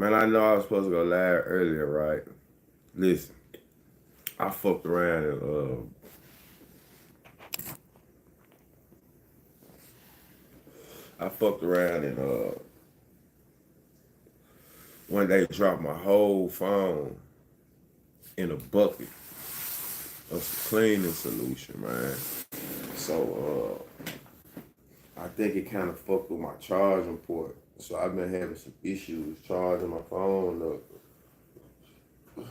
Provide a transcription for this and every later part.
Man, I know I was supposed to go live earlier, right? Listen, I fucked around and one day dropped my whole phone in a bucket of some cleaning solution, man. So I think it kind of fucked with my charging port. So I've been having some issues charging my phone up.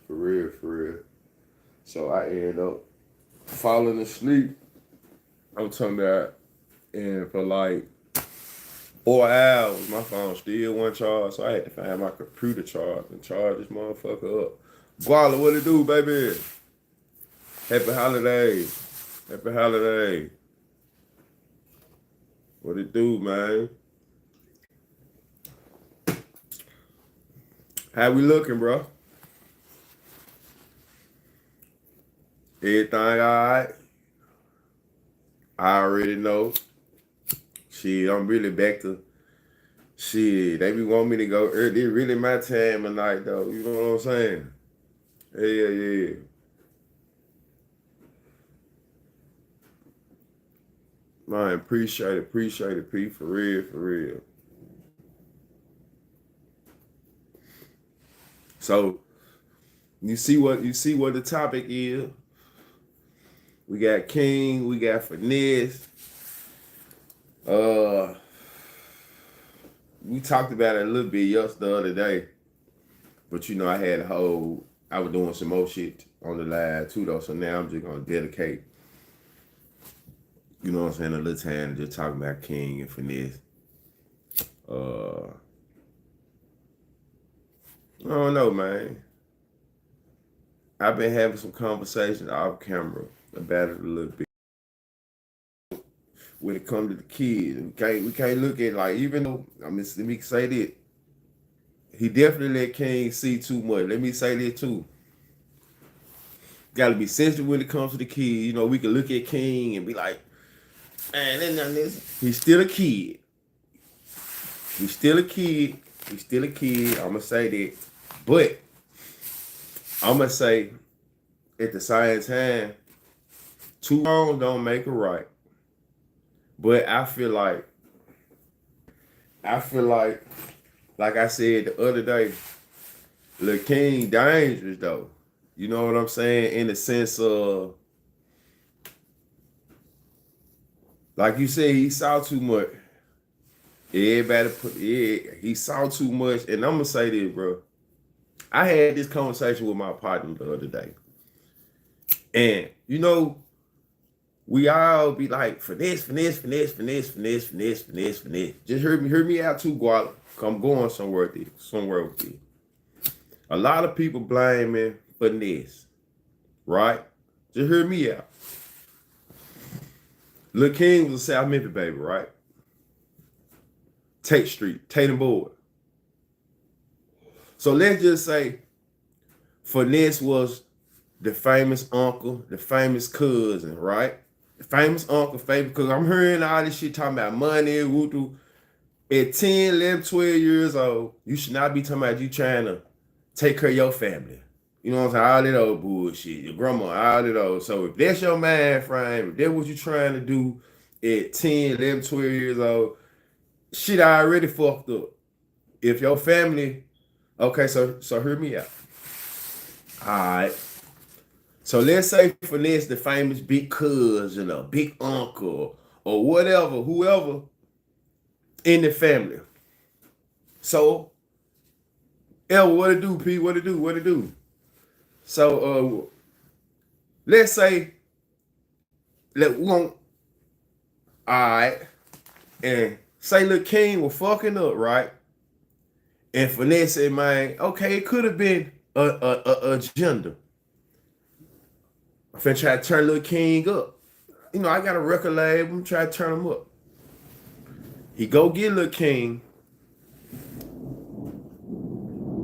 For real, for real. So I ended up falling asleep. I'm talking about, and for like 4 hours, my phone still wasn't charged. So I had to find my computer charge and charge this motherfucker up. Guala, what it do, baby? Happy holiday. Happy holiday. What it do, man? How we looking, bro? Everything all right? I already know. Shit, I'm really back to shit. They be want me to go early. It's really my time of night, though. You know what I'm saying? Yeah. Man, appreciate it, P. For real, for real. So you see what the topic is. We got King, we got Finess. We talked about it a little bit the other day, but you know I was doing some more shit on the live too though. So now I'm just gonna dedicate, you know what I'm saying, a little time to just talking about King and Finess. I don't know, man. I've been having some conversations off camera about it a little bit. When it comes to the kids, we can't look at like, even though let me say that he definitely let King see too much. Let me say that too. Got to be sensitive when it comes to the kids. You know, we can look at King and be like, man, he's still a kid. He's still a kid. He's still a kid. I'm gonna say that, but I'm gonna say at the same time, too wrong don't make a right. But I feel like I said the other day, Lil King dangerous though. You know what I'm saying? In the sense of, like you said, he saw too much. He saw too much. And I'm gonna say this, bro. I had this conversation with my partner the other day. And you know, we all be like, finesse. Just hear me out too, Guala. I'm going somewhere with this. A lot of people blame me for finesse, right? Just hear me out. Lil King was a South Memphis baby, right? Tate Street, Tatum Board. So let's just say Finesse was the famous uncle, the famous cousin, right? The famous uncle, because I'm hearing all this shit talking about money, woo. At 10, 11, 12 years old, you should not be talking about you trying to take care of your family. You know what I'm saying? All that old bullshit. Your grandma, all that old. So if that's your mind frame, if that's what you're trying to do at 10, 11, 12 years old, shit already fucked up. If your family, okay, so hear me out. All right. So let's say Finesse, the famous big cousin or big uncle or whatever, whoever in the family. So, what it do, P? What it do? So, let's say, we won't, all right, and say Lil King was fucking up, right? And Finesse said, man, okay, it could have been a agenda. I'm finna try to turn Lil King up. You know, I got a record label, I'm trying to turn him up. He go get Lil King.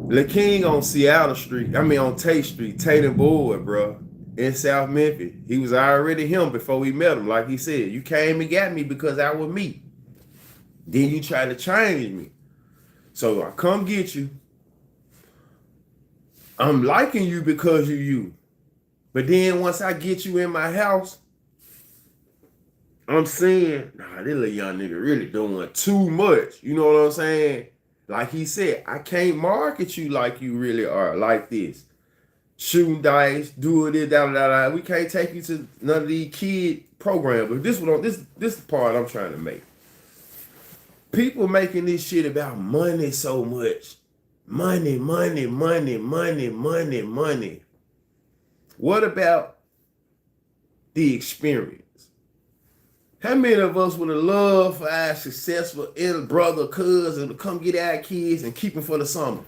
Lil King on Seattle Street, on Tate Street, Tatum Board, bro, in South Memphis. He was already him before we met him. Like he said, you came and got me because I was me. Then you tried to change me. So I come get you. I'm liking you because you. But then once I get you in my house, I'm saying, nah, this little young nigga really doing too much. You know what I'm saying? Like he said, I can't market you like you really are, like this. Shooting dice, doing this, da. We can't take you to none of these kid programs. But this is the part I'm trying to make. People making this shit about money so much. Money. What about the experience? How many of us would have loved for our successful brother, cousin to come get our kids and keep them for the summer?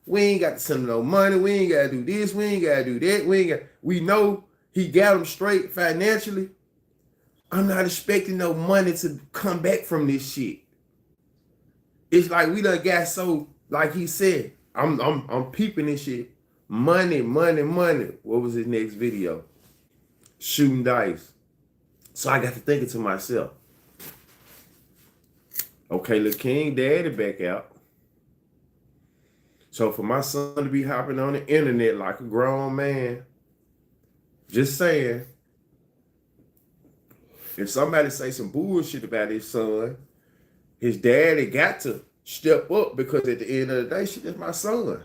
We ain't got to send them no money. We ain't got to do this. We ain't got to do that. We know he got them straight financially. I'm not expecting no money to come back from this shit. It's like we done got so, like he said, I'm peeping this shit. Money. What was his next video? Shooting dice. So I got to thinking to myself, okay, look, King Daddy back out. So for my son to be hopping on the internet like a grown man, just saying, if somebody say some bullshit about his son, his daddy got to step up, because at the end of the day, shit is my son.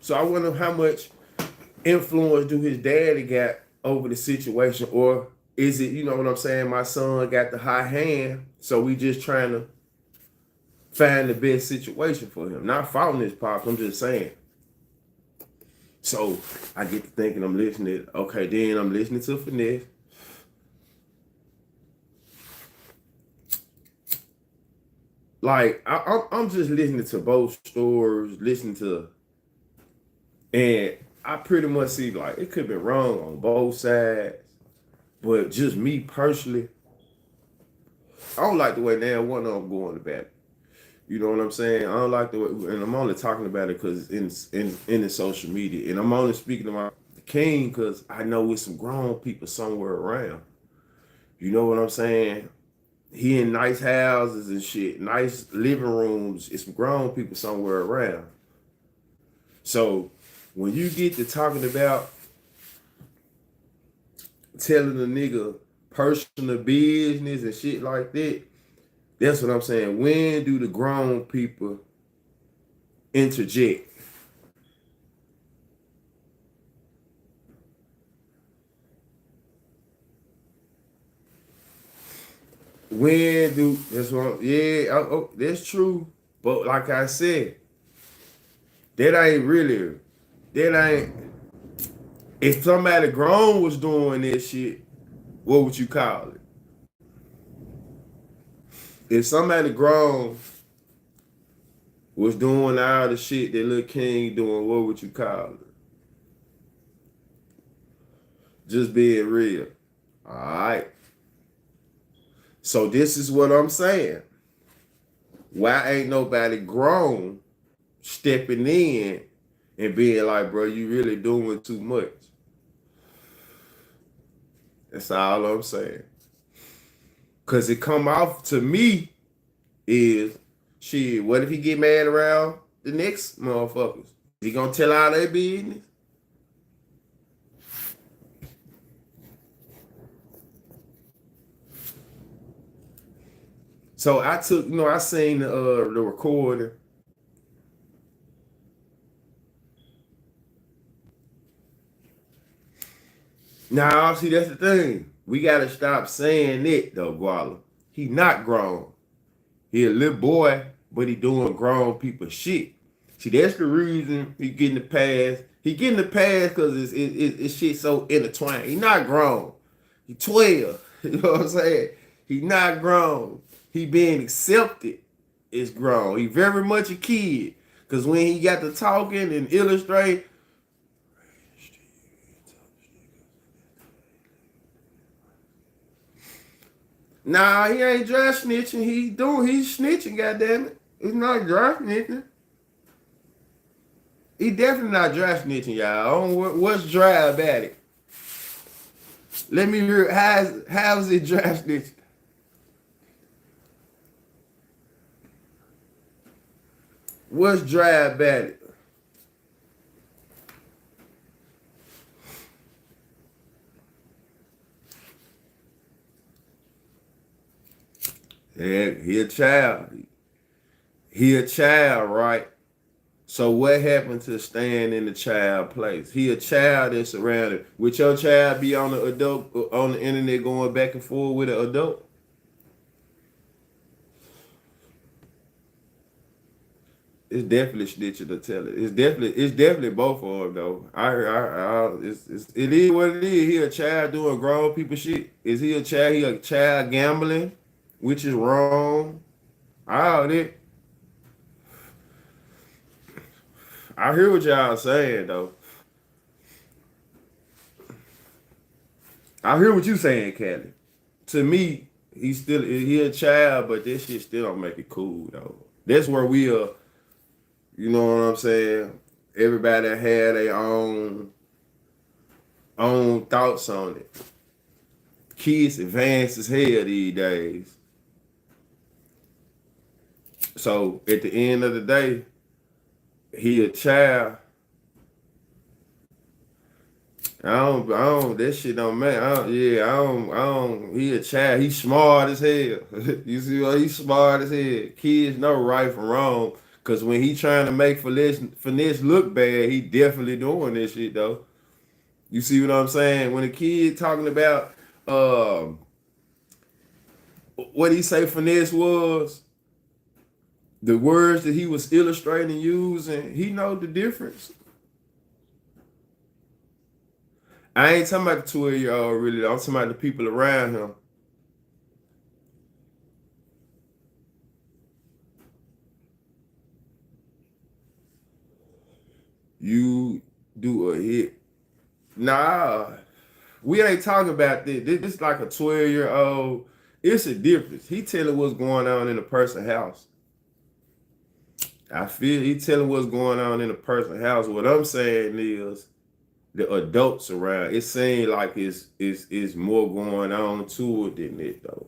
So I wonder how much influence do his daddy got over the situation, or is it, you know what I'm saying, my son got the high hand, so we just trying to find the best situation for him. Not faulting his pops, I'm just saying. So I get to thinking, I'm listening. Okay, then I'm listening to Finess. Like, I'm just listening to both stories, and I pretty much see, like, it could be wrong on both sides. But just me personally, I don't like the way now one of them going about it. You know what I'm saying? I don't like the way, and I'm only talking about it because in the social media, and I'm only speaking about the King because I know with some grown people somewhere around. You know what I'm saying? He in nice houses and shit, nice living rooms. It's some grown people somewhere around. So when you get to talking about telling a nigga personal business and shit like that, that's what I'm saying. When do the grown people interject? When do, that's what, that's true. But like I said, that ain't, if somebody grown was doing this shit, what would you call it? If somebody grown was doing all the shit that Lil King doing, what would you call it? Just being real. All right. So this is what I'm saying. Why ain't nobody grown stepping in and being like, bro, you really doing too much? That's all I'm saying. Cause it come off to me is, shit, what if he get mad around the next motherfuckers? He gonna tell all their business? So I took, I seen the recording. Now, see, that's the thing. We gotta stop saying it though, Guala. He not grown. He a little boy, but he doing grown people shit. See, that's the reason he getting the pass. He getting the pass because it's shit so intertwined. He not grown. He 12. You know what I'm saying? He not grown. He being accepted is grown. He very much a kid. Because when he got to talking and illustrate, nah, he ain't dry snitching. He's snitching, goddammit. He's not dry snitching. He definitely not dry snitching, y'all. I don't know what's dry about it. Let me hear, how's it dry snitching? What's dry about it? Yeah, he a child. He a child, right? So what happened to staying in the child place? He a child that's surrounded. Would your child be on the adult on the internet going back and forth with an adult? It's definitely snitching to tell it. It's definitely both of them though. It is what it is. He a child doing grown people shit. Is he a child? He a child gambling, which is wrong. All that. I hear what y'all saying though. I hear what you saying, Callie. To me, he a child, but this shit still don't make it cool though. That's where we are. You know what I'm saying? Everybody had their own thoughts on it. Kids advanced as hell these days. So at the end of the day, he a child. That shit don't matter. I don't, he a child. He's smart as hell. You see what? He's smart as hell. Kids know right from wrong. Cause when he trying to make Finesse look bad, he definitely doing this shit though. You see what I'm saying? When a kid talking about what he say Finesse was, the words that he was illustrating using, he know the difference. I ain't talking about the 12-year-old really. I'm talking about the people around him. You do a hit. Nah, we ain't talking about this. This like a 12-year-old. It's a difference. He telling what's going on in a person's house. I feel he telling what's going on in a person's house. What I'm saying is the adults around. It seems like it's more going on to it than it though.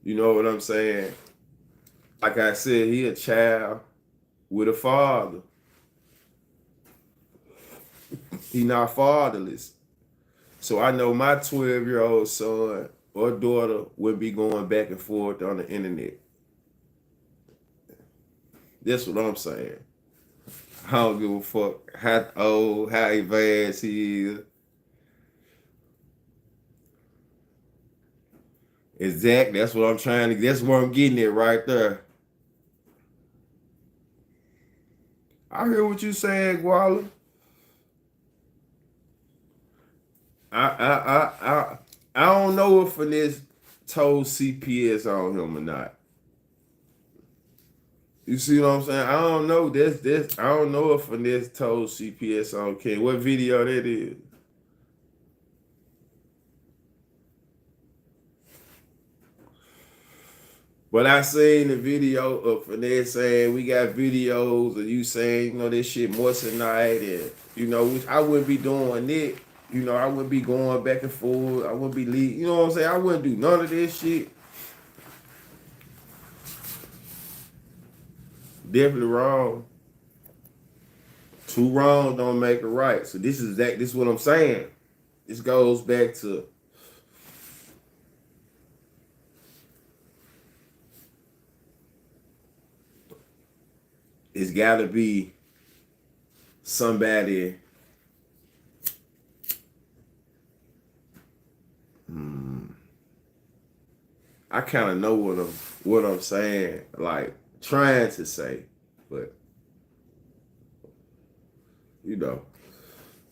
You know what I'm saying? Like I said, he a child with a father. He not fatherless. So I know my 12-year-old son or daughter would be going back and forth on the internet. That's what I'm saying. I don't give a fuck how old, how advanced he is. Exactly. That's what I'm getting at right there. I hear what you saying, Guala. I don't know if Finesse told CPS on him or not. You see what I'm saying? I don't know. I don't know if Finesse told CPS on King. What video that is? But I seen the video of Finesse saying we got videos of you saying, this shit moissanite and which I wouldn't be doing it. I wouldn't be going back and forth. I wouldn't be leaving. You know what I'm saying? I wouldn't do none of this shit. Definitely wrong. Two wrongs don't make a right. So this is what I'm saying. This goes back to it's gotta be somebody. I kind of know what I'm saying, like trying to say, but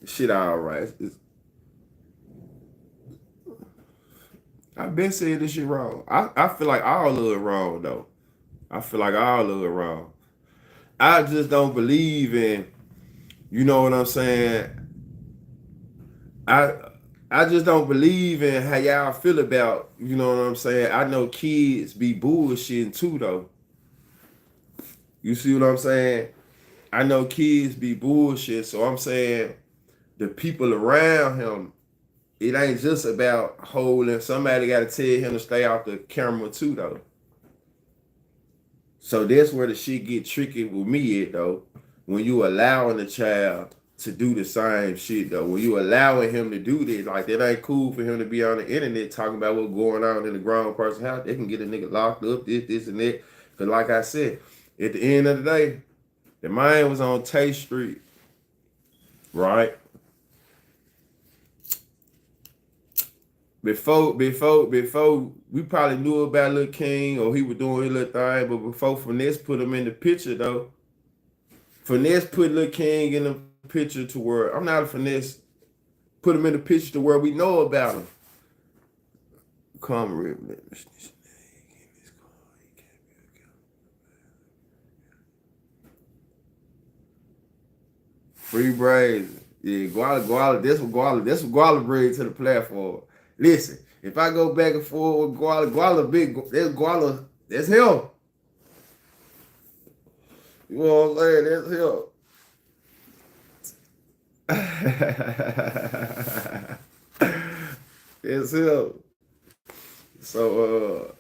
shit all right. I've been saying this shit wrong. I feel like all of it wrong though. I feel like all of it wrong. I just don't believe in, you know what I'm saying? I I just don't believe in how y'all feel about, you know what I'm saying? I know kids be bullshitting too though. You see what I'm saying? I know kids be bullshit, so I'm saying the people around him, it ain't just about holding. Somebody got to tell him to stay off the camera too, though. So that's where the shit get tricky with me at though. When you allowing the child to do the same shit though, when you allowing him to do this, like that ain't cool for him to be on the internet talking about what's going on in the grown person's house. They can get a nigga locked up, this, and that. Cause like I said, at the end of the day, the man was on Tate Street, right? Before we probably knew about Lil King or he was doing his little thing, but before Finesse put him in the picture though, Finesse put Lil King in the picture to where I'm not a Finesse, put him in the picture to where we know about him. Come real. Free braids. Yeah, Guala, that's what Guala brings to the platform. Listen, if I go back and forth with Guala big, that's Guala, that's him. You know what I'm saying? That's him. It's him. So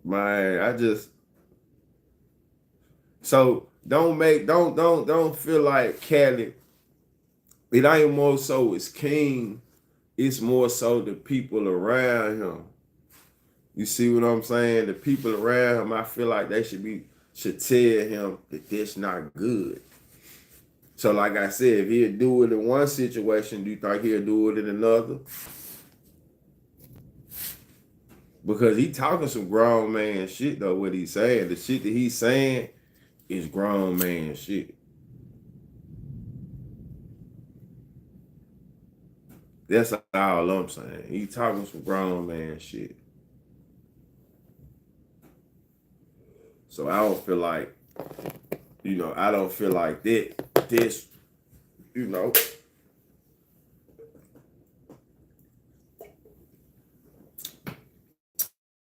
man, don't feel like Cali. It ain't more so it's King. It's more so the people around him. You see what I'm saying? The people around him, I feel like they should tell him that that's not good. So like I said, if he'll do it in one situation, do you think he'll do it in another? Because he talking some grown man shit though, what he's saying. The shit that he's saying is grown man shit. That's all I'm saying. He talking some grown man shit. So I don't feel like, I don't feel like this, you know.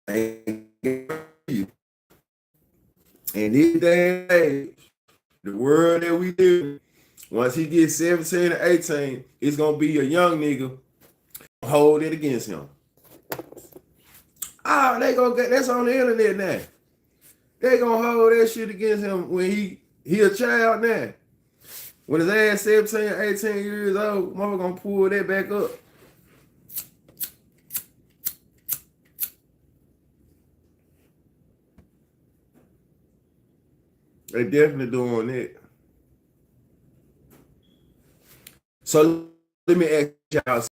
And in this day and age, the world that we live in, once he gets 17 or 18, it's gonna be a young nigga hold it against him. They gonna get that's on the internet now. They gonna hold that shit against him when he a child now. When his ass 17, 18 years old, mother gonna pull that back up. They definitely doing it. So let me ask y'all,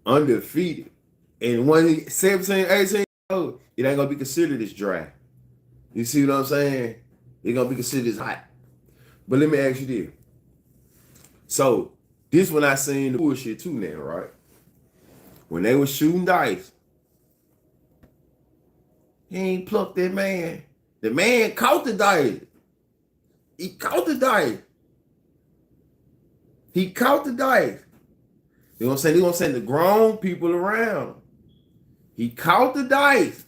undefeated. And when he 17, 18 years old, it ain't gonna be considered as dry. You see what I'm saying? It's gonna be considered as hot. But let me ask you this. So this when I seen the bullshit too now, right? When they was shooting dice, he ain't plucked that man. The man caught the dice. He caught the dice. He caught the dice. They're gonna send the grown people around. He caught the dice.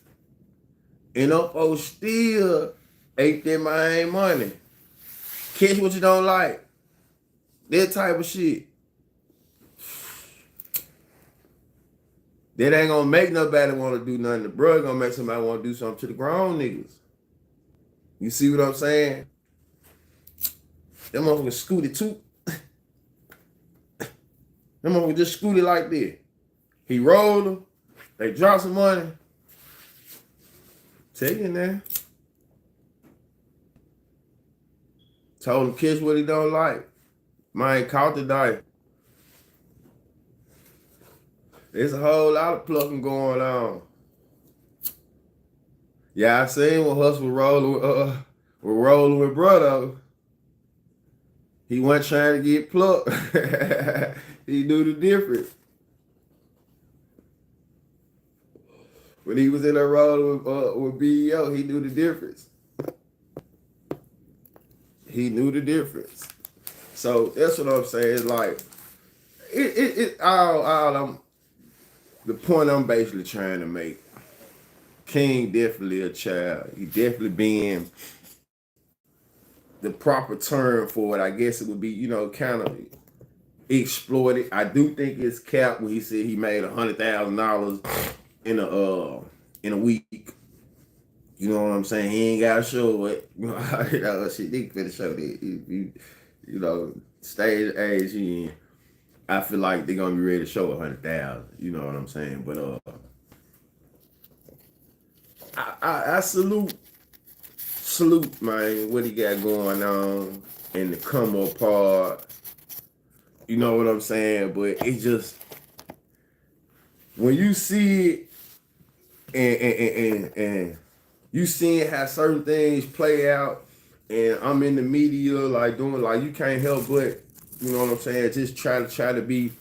And up still ate that man money. Catch what you don't like. That type of shit. That ain't gonna make nobody want to do nothing. The bro gonna make somebody want to do something to the grown niggas. You see what I'm saying? Them motherfuckers scooted too. Them motherfuckers just scooted like this. He rolled them. They dropped some money. Take it there. Told him catch what he don't like. Man caught the dice. There's a whole lot of plucking going on. Yeah, I seen when Hustle was rolling with brother. He wasn't trying to get plucked. He knew the difference. When he was in there rolling with BEO, he knew the difference. He knew the difference. So that's what I'm saying. It's like the point I'm basically trying to make. King definitely a child. He definitely being the proper term for it. I guess it would be, kind of exploited. I do think it's capped when he said he made $100,000 in a week. You know what I'm saying? He ain't got to show it. You know, shit, he finna show that. You know, stage age he in. I feel like they're gonna be ready to show 100,000. You know what I'm saying? But I salute man what he got going on in the come up part. You know what I'm saying? But it just when you see it and you seeing how certain things play out, and I'm in the media like doing like you can't help but you know what I'm saying, just try to be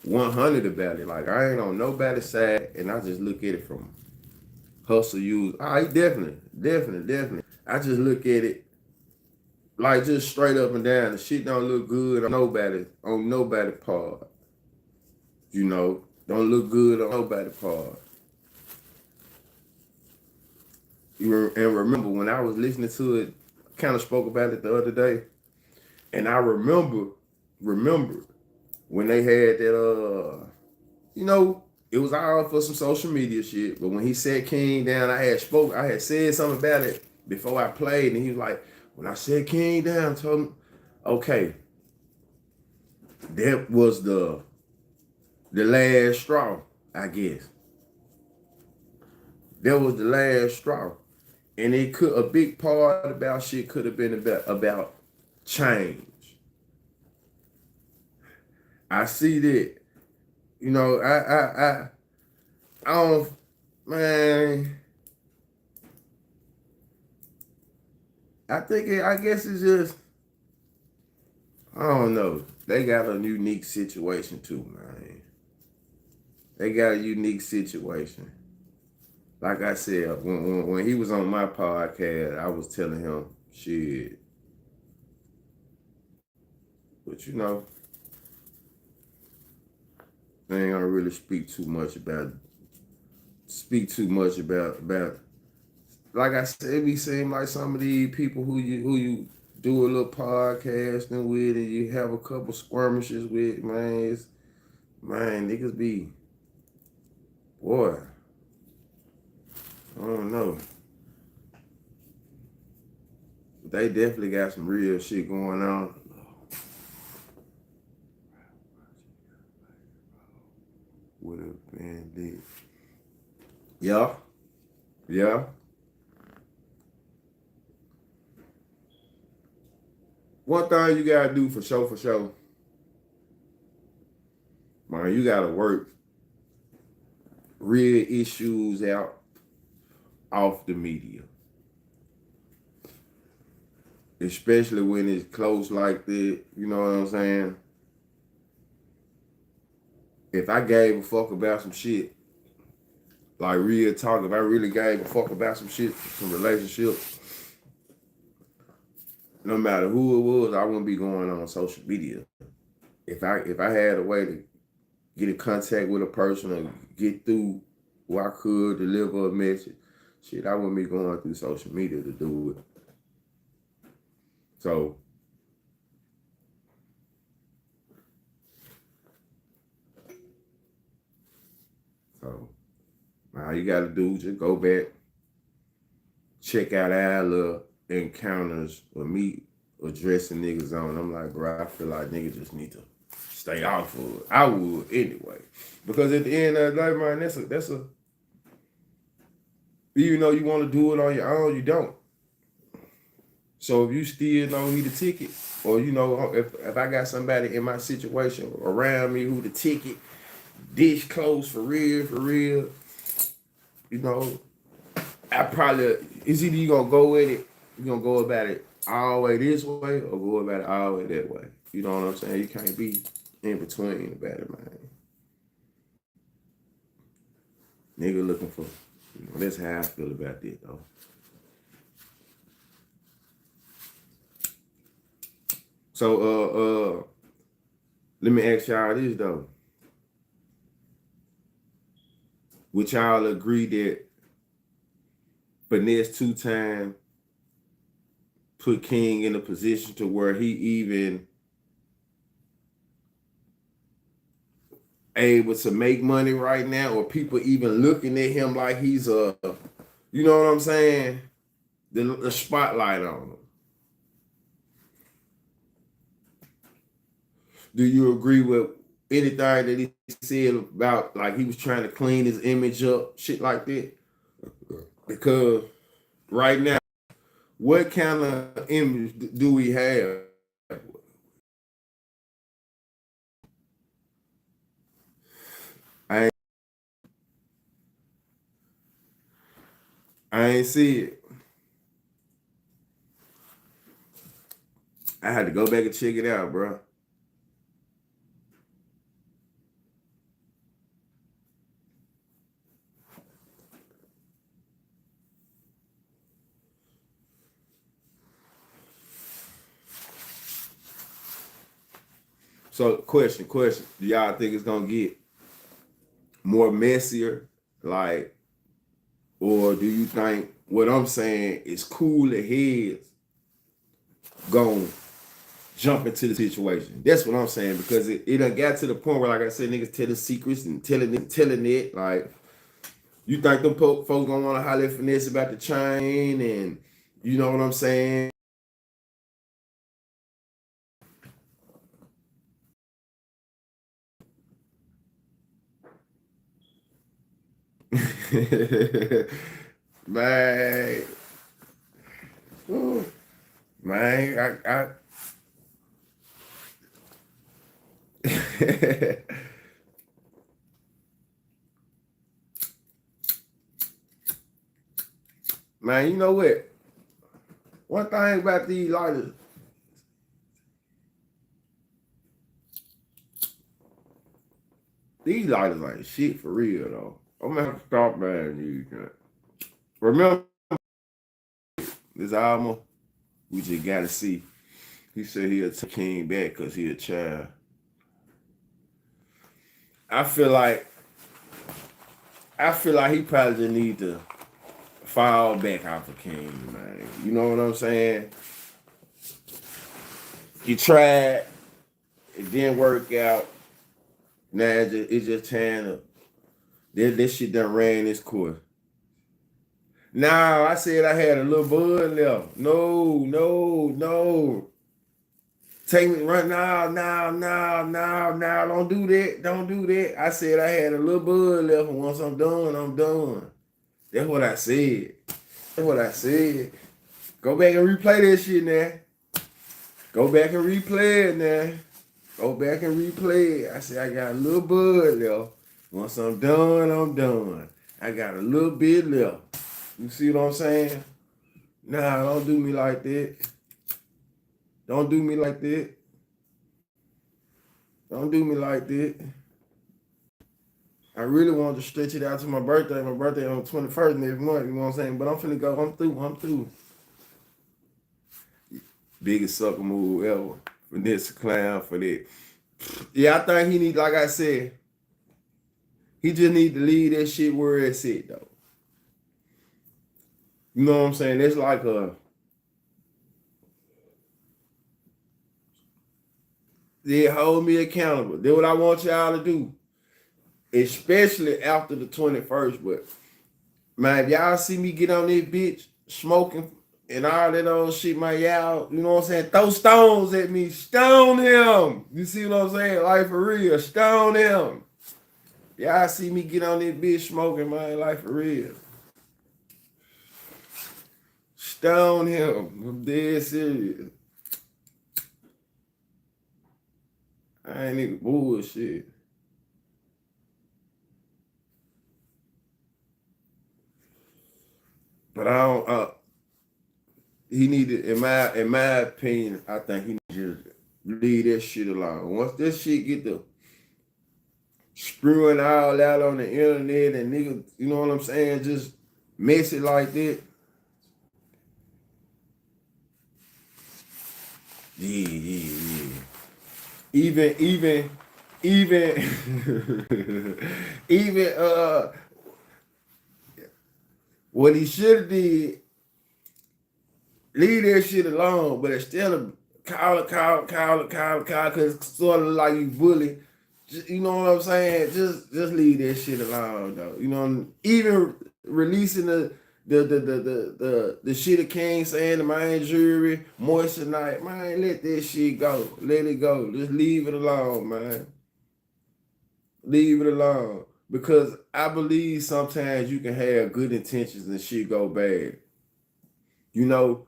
100 about it. Like I ain't on nobody's side, and I just look at it from hustle use. I definitely. I just look at it like just straight up and down. The shit don't look good on nobody part. You know, don't look good on nobody part. And remember when I was listening to it, kind of spoke about it the other day, and I remember when they had that you know, it was all for some social media shit. But when he said King down, I had said something about it before I played, and he was like, when I said King down, I told him, okay, that was the last straw, I guess. That was the last straw. And a big part about shit could have been about change. I see that, you know, I don't, man, I guess it's just, I don't know. They got a unique situation too, man. They got a unique situation. Like I said, when he was on my podcast, I was telling him shit. But you know, I ain't gonna really speak too much about like I said, it be seem like some of these people who you do a little podcasting with and you have a couple skirmishes with, man, niggas be, boy, I don't know. They definitely got some real shit going on. Would have been lit. Yeah. Yeah. One thing you gotta do for sure, man, you gotta work real issues out off the media. Especially when it's close like that, you know what I'm saying? If I gave a fuck about some shit, like real talk, if I really gave a fuck about some shit, some relationships, no matter who it was, I wouldn't be going on social media. If I had a way to get in contact with a person or get through where I could deliver a message, shit, I wouldn't be going through social media to do it. So all you gotta do is just go back, check out our little encounters with me addressing niggas on. I'm like, bro, I feel like niggas just need to stay off of it. I would anyway. Because at the end of the day, man, that's a even though you want to do it on your own, you don't. So if you still know who the ticket, or you know, if I got somebody in my situation around me who the ticket, dish close for real, you know, I probably it's either you gonna go with it, you gonna go about it all the way this way, or go about it all the way that way. You know what I'm saying? You can't be in between about it, man. Nigga looking for, you know, that's how I feel about it though. So let me ask y'all this though. Would y'all agree that Finess 2 times put King in a position to where he even able to make money right now, or people even looking at him like he's a you know what I'm saying, the spotlight on him. Do you agree with anything that he said about like he was trying to clean his image up, shit like that? Because right now, what kind of image do we have? I ain't, I ain't see it. I had to go back and check it out, bro. So, question. Do y'all think it's gonna get more messier, like, or do you think what I'm saying is cooler heads gonna jump into the situation? That's what I'm saying because it done got to the point where, like I said, niggas telling secrets and telling it. Like, you think them folks gonna want to holler at Finesse about the chain and you know what I'm saying? Man, ooh, man, man, you know what? One thing about these lighters ain't shit for real though. I'm gonna have to stop buying these. Remember this album? We just gotta see. He said he'll take King back because he a child. I feel like he probably just need to fall back off of King, man. You know what I'm saying? He tried, it didn't work out. Now it's just tearing up. This shit done ran its course. Now I said I had a little bud left. No. Take me right now. Don't do that. Don't do that. I said I had a little bud left, and once I'm done, I'm done. That's what I said. Go back and replay that shit now. Go back and replay it now. Go back and replay it. I said I got a little bud left. Once I'm done, I'm done. I got a little bit left. You see what I'm saying? Nah, don't do me like that. Don't do me like that. Don't do me like that. I really wanted to stretch it out to my birthday. My birthday on the 21st next month, you know what I'm saying? But I'm finna go. I'm through. Biggest sucker move ever. Finesse clown for that. Yeah, I think he need, like I said, he just need to leave that shit where it's at though. You know what I'm saying? It's like they hold me accountable. That's what I want y'all to do. Especially after the 21st. But man, if y'all see me get on this bitch smoking and all that old shit, man, y'all, you know what I'm saying? Throw stones at me. Stone him. You see what I'm saying? Like for real. Stone him. Y'all see me get on this bitch smoking, man, like for real. Stone him. I'm dead serious. I ain't even bullshit. But I don't. He needed, in my opinion, I think he just leave that shit alone. Once this shit get the spewing all out on the internet and niggas, you know what I'm saying, just mess it like that. Yeah. Even, even what he should have did, leave that shit alone, but instead of call, cause it's sort of like you bully. Just, you know what I'm saying? Just leave that shit alone, though. You know, even releasing the shit of King saying to my jury, moisture night, man, let this shit go. Let it go. Just leave it alone, man. Leave it alone. Because I believe sometimes you can have good intentions and shit go bad. You know,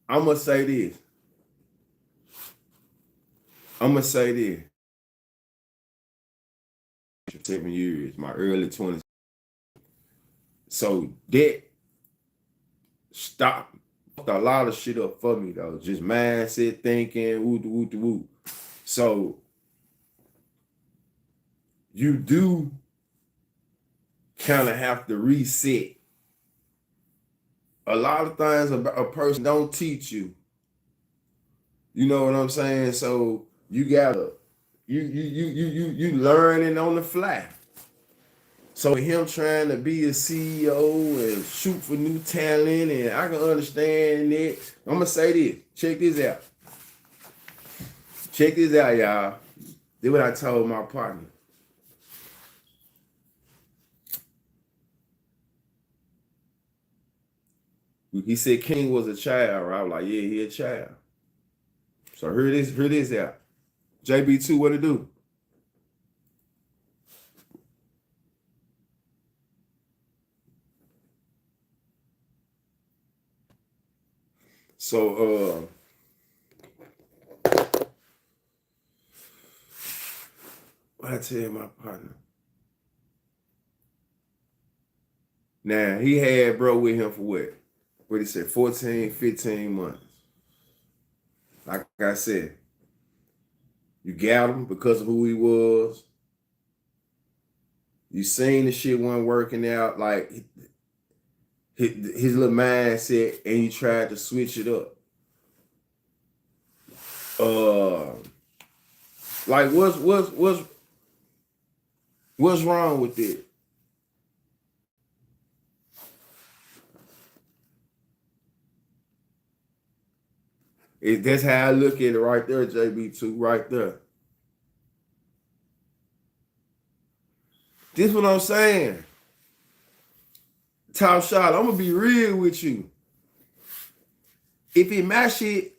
I'm gonna say this. 7 years, my early 20s. So that stopped a lot of shit up for me though. Just mindset thinking, woo. So you do kind of have to reset. A lot of things about a person don't teach you. You know what I'm saying? So you gotta you learning on the fly. So him trying to be a CEO and shoot for new talent, and I can understand it. I'm gonna say this. Check this out. Check this out, y'all. This is what I told my partner. He said King was a child, right? I was like, yeah, he a child. So hear this out. JB2, what it do? So what I tell my partner? Now he had bro with him for what he said, 14, 15 months. Like I said, you got him because of who he was. You seen the shit wasn't working out, like his little mindset, and you tried to switch it up. Like what's wrong with it? That's how I look at it right there, JB2, right there. This what I'm saying. Top shot, I'm gonna be real with you. If it my shit,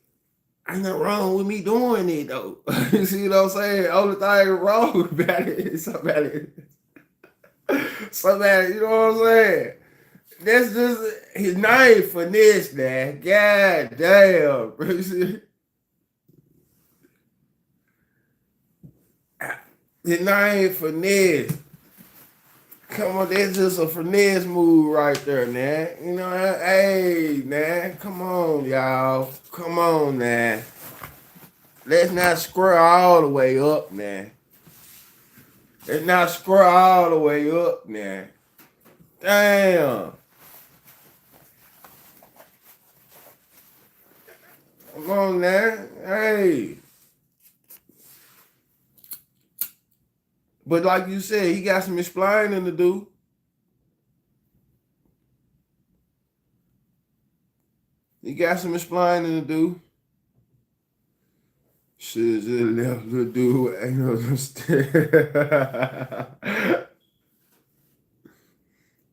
ain't nothing wrong with me doing it though. You see what I'm saying? Only thing wrong about it is somebody, you know what I'm saying? That's just his name, Finess, man. God damn. His name, Finess. Come on, that's just a finesse move right there, man. You know, hey, man, come on, y'all. Come on, man. Let's not screw all the way up, man. Let's not screw all the way up, man. Damn. Come on, man. Hey. But like you said, he got some explaining to do. He got some explaining to do. Shit, just left the dude. Ain't no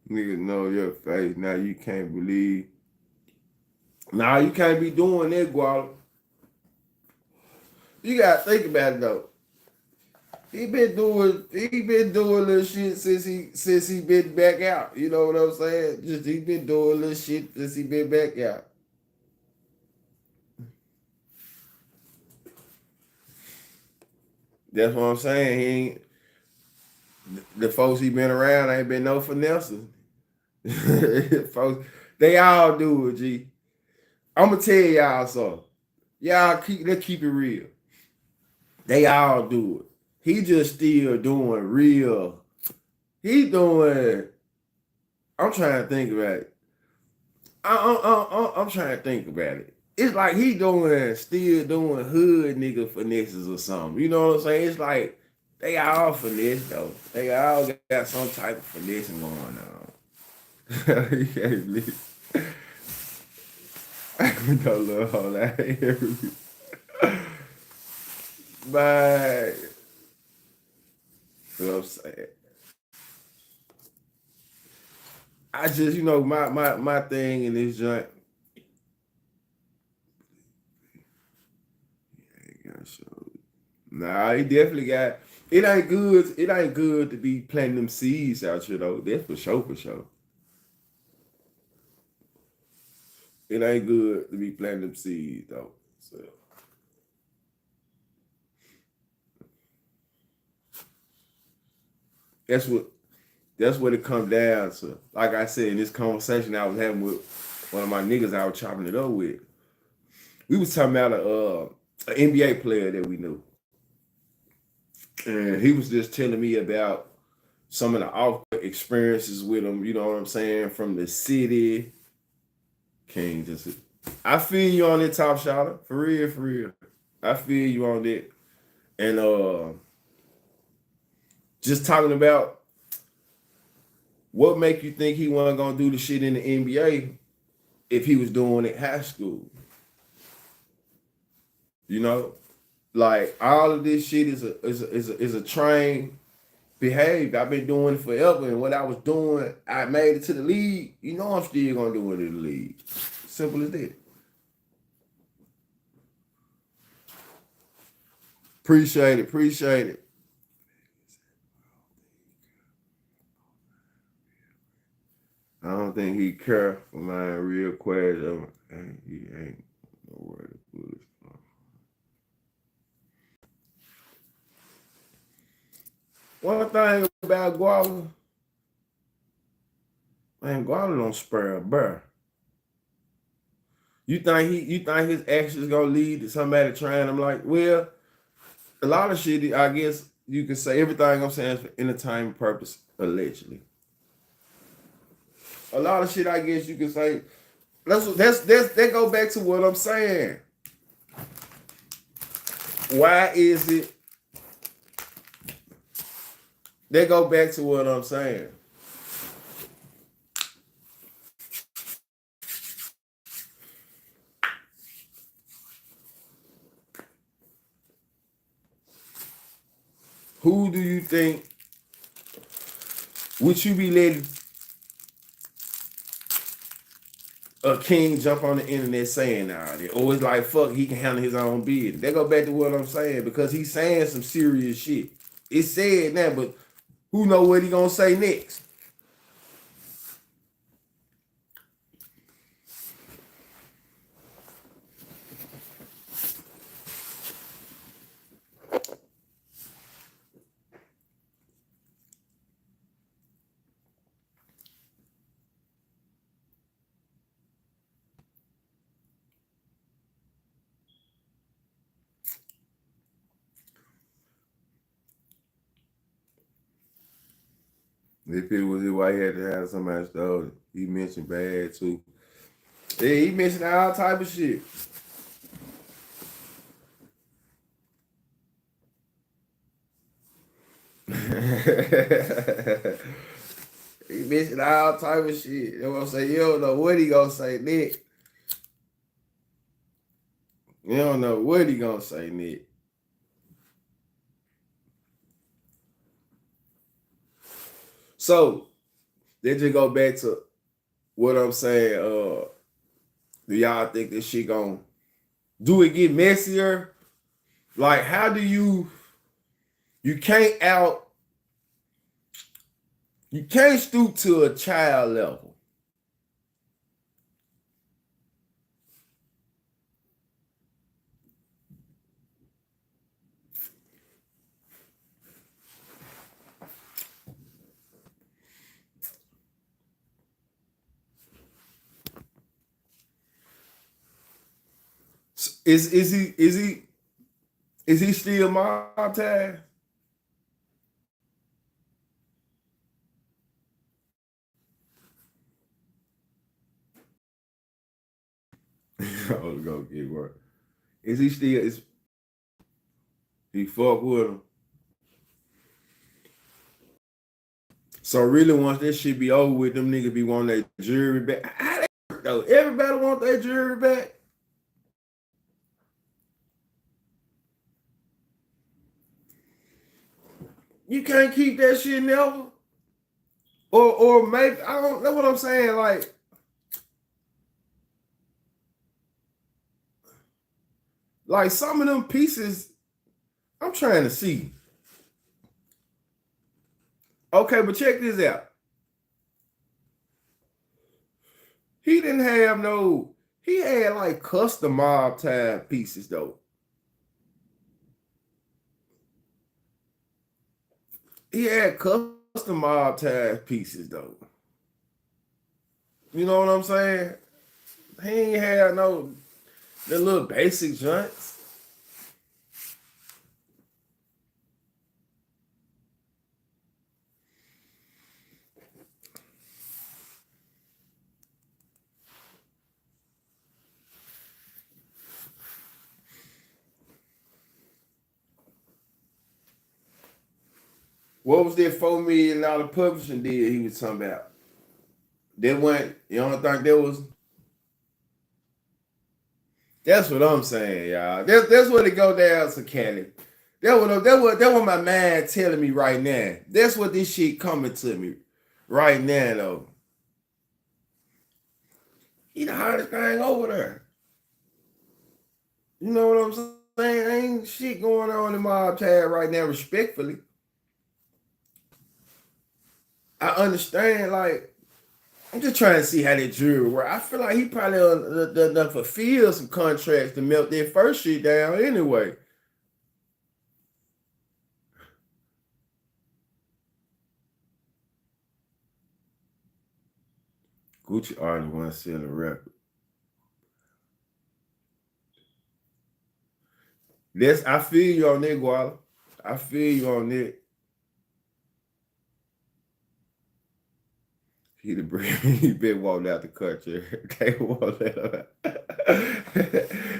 Niggas know your face. Now you can't believe. Now you can't be doing that, Guala. You gotta think about it though. He been doing little shit since he been back out. You know what I'm saying? Just he been doing little shit since he been back out. That's what I'm saying. He ain't the folks he been around ain't been no finesses. Folks, they all do it, G. I'ma tell y'all something. Let's keep it real. They all do it. He just still doing real. He doing. I'm trying to think about it. I'm trying to think about it. It's like he still doing hood nigga finesses or something. You know what I'm saying? It's like they all finesse though. They all got some type of finessing going on. You can't believe. No love all that. But you know what I'm saying? I just, you know, my thing in this joint. Nah, he definitely got. It ain't good. It ain't good to be planting them seeds out here though. That's for sure. For sure. It ain't good to be planting them seeds though. So that's what that's what it comes down to. Like I said in this conversation I was having with one of my niggas I was chopping it up with. We was talking about an NBA player that we knew, and he was just telling me about some of the awkward experiences with him. You know what I'm saying, from the city. King just, I feel you on that, top shotter, for real, for real. I feel you on that, and just talking about what make you think he wasn't gonna do the shit in the NBA if he was doing it high school. You know, like all of this shit is a trained behavior. I've been doing it forever, and what I was doing, I made it to the league. You know, I'm still gonna do it in the league. Simple as that. Appreciate it. Appreciate it. I don't think he care for my real question. He ain't nowhere to put his phone. One thing about Guava, man, Guava don't spare a burr. You think his actions gonna lead to somebody trying him? Like, well, a lot of shit. I guess you can say everything I'm saying is for entertainment purpose, allegedly. A lot of shit, I guess you can say. That's that go back to what I'm saying. Why is it? They go back to what I'm saying. Who do you think would you be letting a king jump on the internet saying all that? Or it's like, fuck, he can handle his own business. They go back to what I'm saying because he's saying some serious shit. It's said now, but who know what he gonna say next? If it was why he had to have somebody stole it. He mentioned bad too. Yeah, he mentioned all type of shit. He mentioned all type of shit. They gonna say, you don't know what he gonna say, Nick. You don't know what he gonna say, Nick. So they just go back to what I'm saying. Do y'all think this shit gonna do it get messier? Like, how do you can't out you can't stoop to a child level. Is he still mob tag? Oh, go get work. Is he still is he fuck with him? So really, once that shit be over with, them niggas be wanting their jury back. How they work though? Everybody want their jury back. You can't keep that shit never. Or maybe I don't know what I'm saying. Like some of them pieces, I'm trying to see. Okay, but check this out. He didn't have no. He had like custom mob type pieces though. He had custom mob type pieces though. You know what I'm saying? He ain't had no the little basic joints. What was that $4 million publishing deal he was talking about? That went. You don't think that was? That's what I'm saying, y'all. That's what it go down to, Cali. That what my man telling me right now. That's what this shit coming to me right now though. He the hottest thing over there. You know what I'm saying? Ain't shit going on in Mob Tab right now, respectfully. I understand, like, I'm just trying to see how that jury work. I feel like he probably done fulfilled some contracts to melt that first shit down anyway. Gucci already want to sell a record. I feel you on that, Guala. I feel you on that. He the bring he been walking out the country. They won't let him.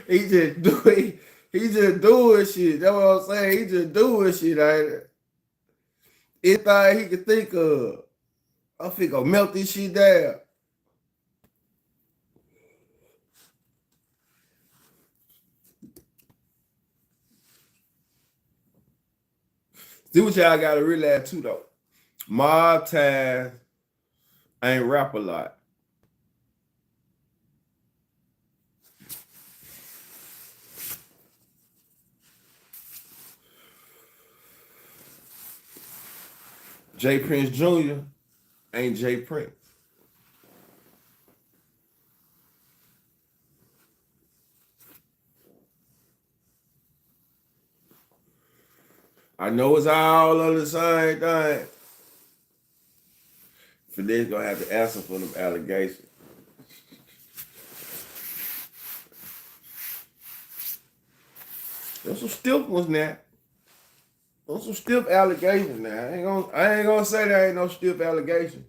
he just do he just doing shit. That's what I'm saying. He just doing shit. Anything he could think of. I think gonna melt this shit down. See what y'all gotta realize too though. Mob Time ain't rap a lot. J Prince Jr. ain't J Prince. I know it's all on the same thing. Finess gonna have to answer for them allegations. There's some stiff ones now. There's some stiff allegations now. I ain't gonna say there ain't no stiff allegation.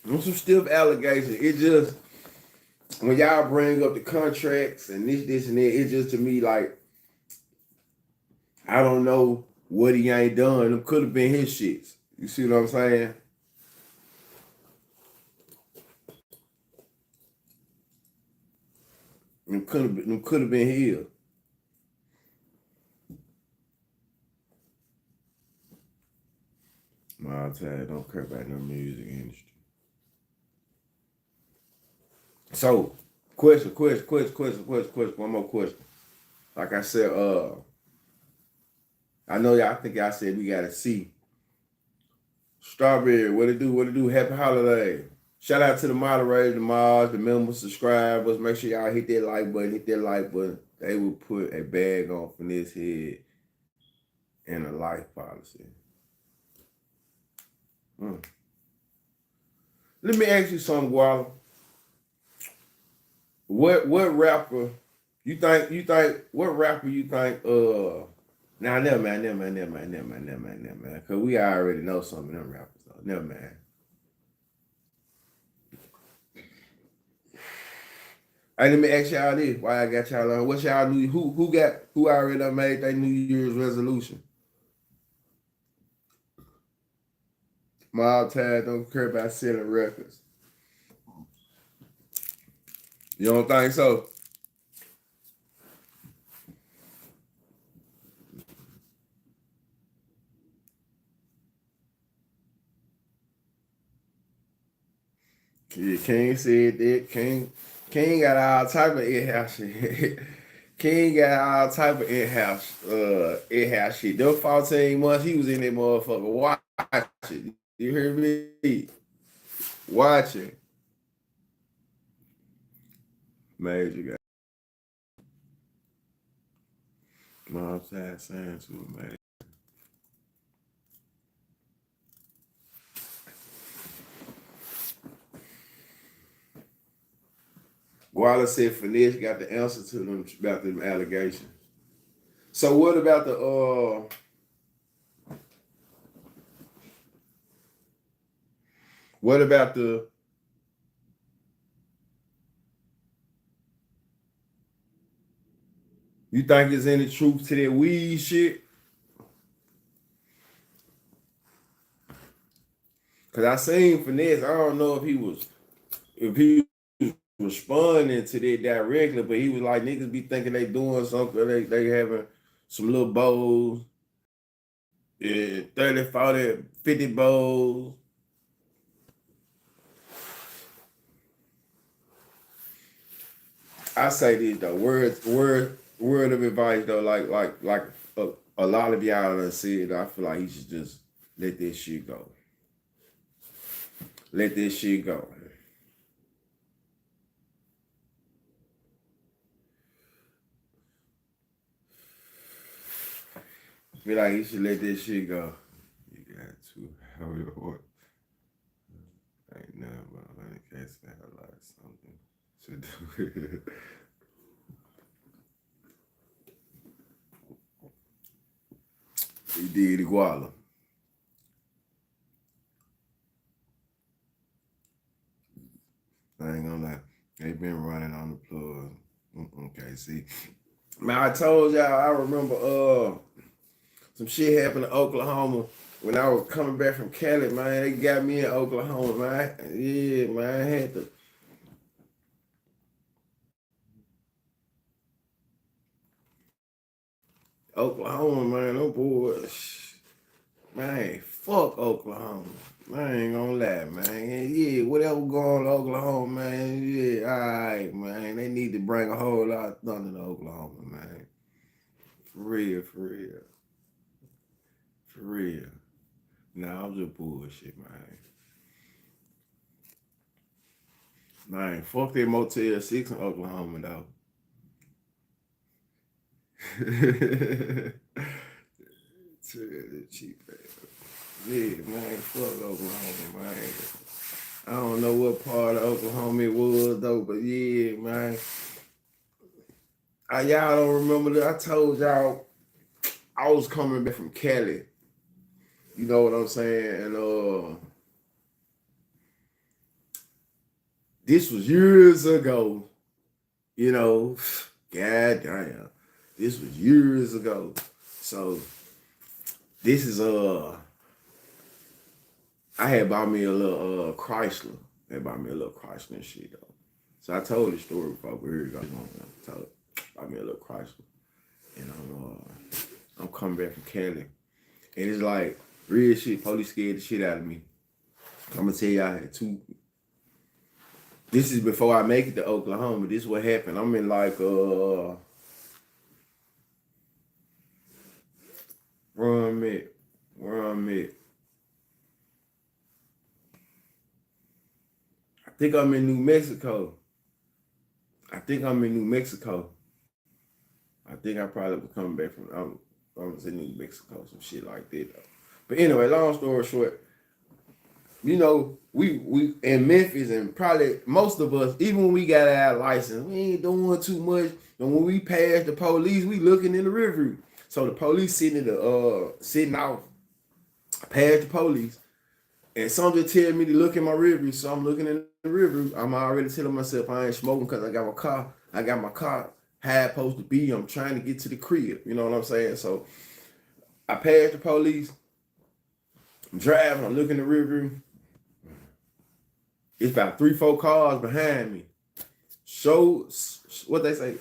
There's some stiff allegations. It just when y'all bring up the contracts and this, and that, it just to me like I don't know what he ain't done. Them could have been his shits. You see what I'm saying? Them could have been his. My tell don't care about no music industry. So, question. One more question. Like I said, I know y'all. I think y'all said we gotta see Strawberry. What it do? What it do? Happy holiday. Shout out to the moderators, the mods, the members, subscribers. Make sure y'all hit that like button. Hit that like button. They will put a bag on from this head and a life policy. Mm. Let me ask you something, Guala. What rapper you think what rapper you think nah never mind. Cause we already know some of them rappers though. Never mind. Hey, let me ask y'all this. Why I got y'all on? What's y'all new? Who already done made their New Year's resolution? Mob Tag don't care about selling records. You don't think so? Yeah, King said that. King got all type of in-house shit. King got all type of in-house shit. Them 14 months he was in that motherfucker watching. You hear me? Watching. Major guy. Mom side saying to him, man. Guala said Finess got the answer to them about them allegations. So what about what about the you think there's any truth to that weed shit? Cause I seen Finesse. I don't know if he was responding to that directly, but he was like niggas be thinking they doing something. They having some little bowls, yeah, 30, 40, 50 bowls. I say this though, word of advice though, like a lot of y'all done said. I feel like he should just let this shit go. Let this shit go. Feel like he should let this shit go. You got to have what? Ain't nothing but 100K spent like something to do. He did Iguala. I ain't gonna lie. They been running on the plug. Okay, see. Man, I told y'all I remember some shit happened in Oklahoma when I was coming back from Cali, man. They got me in Oklahoma, man. Yeah, man. I had to Oklahoma, man. Them boys. Man, fuck Oklahoma. I ain't gonna lie, man. Yeah, whatever going on in Oklahoma, man. Yeah, alright, man. They need to bring a whole lot of thunder to Oklahoma, man. For real, for real. For real. Nah, I'm just bullshit, man. Man, fuck that Motel 6 in Oklahoma, though. Cheap ass. Yeah, man, fuck Oklahoma, man. I don't know what part of Oklahoma it was though, but yeah, man. Y'all don't remember that I told y'all I was coming back from Cali. You know what I'm saying? And this was years ago. You know, god damn. This was years ago. So this is I had bought me a little Chrysler. They bought me a little Chrysler and shit though. So I told the story before, but here you go. I told bought me a little Chrysler. And I'm coming back from Cali. And it's like real shit, police scared the shit out of me. I'm gonna tell you I had two. This is before I make it to Oklahoma. This is what happened. I'm in like where I'm at. Where I'm at. I think I'm in New Mexico. I think I'm in New Mexico. I think I probably was coming back from I was in New Mexico, some shit like that though. But anyway, long story short, you know, we in Memphis and probably most of us, even when we got our license, we ain't doing too much. And when we pass the police, we looking in the rearview. So the police sitting out past the police, and something tell me to look in my rearview. So I'm looking in the rearview. I'm already telling myself I ain't smoking because I got my car. I got my car how it's supposed to be. I'm trying to get to the crib. You know what I'm saying? So I passed the police. I'm driving. I'm looking in the rearview. It's about 3, 4 cars behind me. what they say,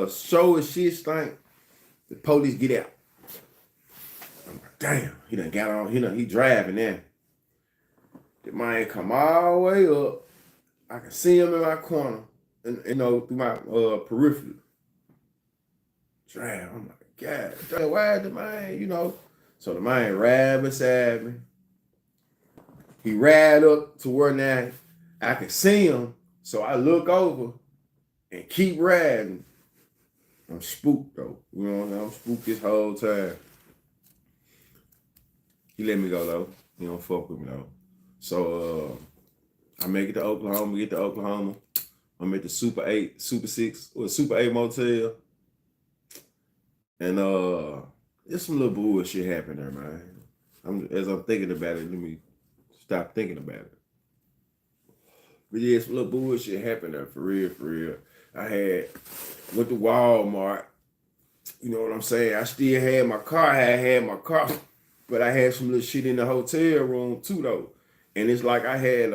show a shit stink, the police get out. I'm like, damn, he done got on, he driving there. The man come all the way up. I can see him in my corner, and through my peripheral. Damn, I'm like, God, damn, why the man, So the man ran beside me. He ran up to where now I can see him. So I look over and keep riding. I'm spooked though. You know what I'm saying? I'm spooked this whole time. He let me go though. He don't fuck with me though. So I make it to Oklahoma, get to Oklahoma. I'm at the Super 8, Super 6, or Super 8 motel. And there's some little bullshit happening there, man. As I'm thinking about it, let me stop thinking about it. But yeah, some little bullshit happened there, for real, for real. I went to Walmart, you know what I'm saying? I still had my car, I had my car, but I had some little shit in the hotel room too, though. And it's like I had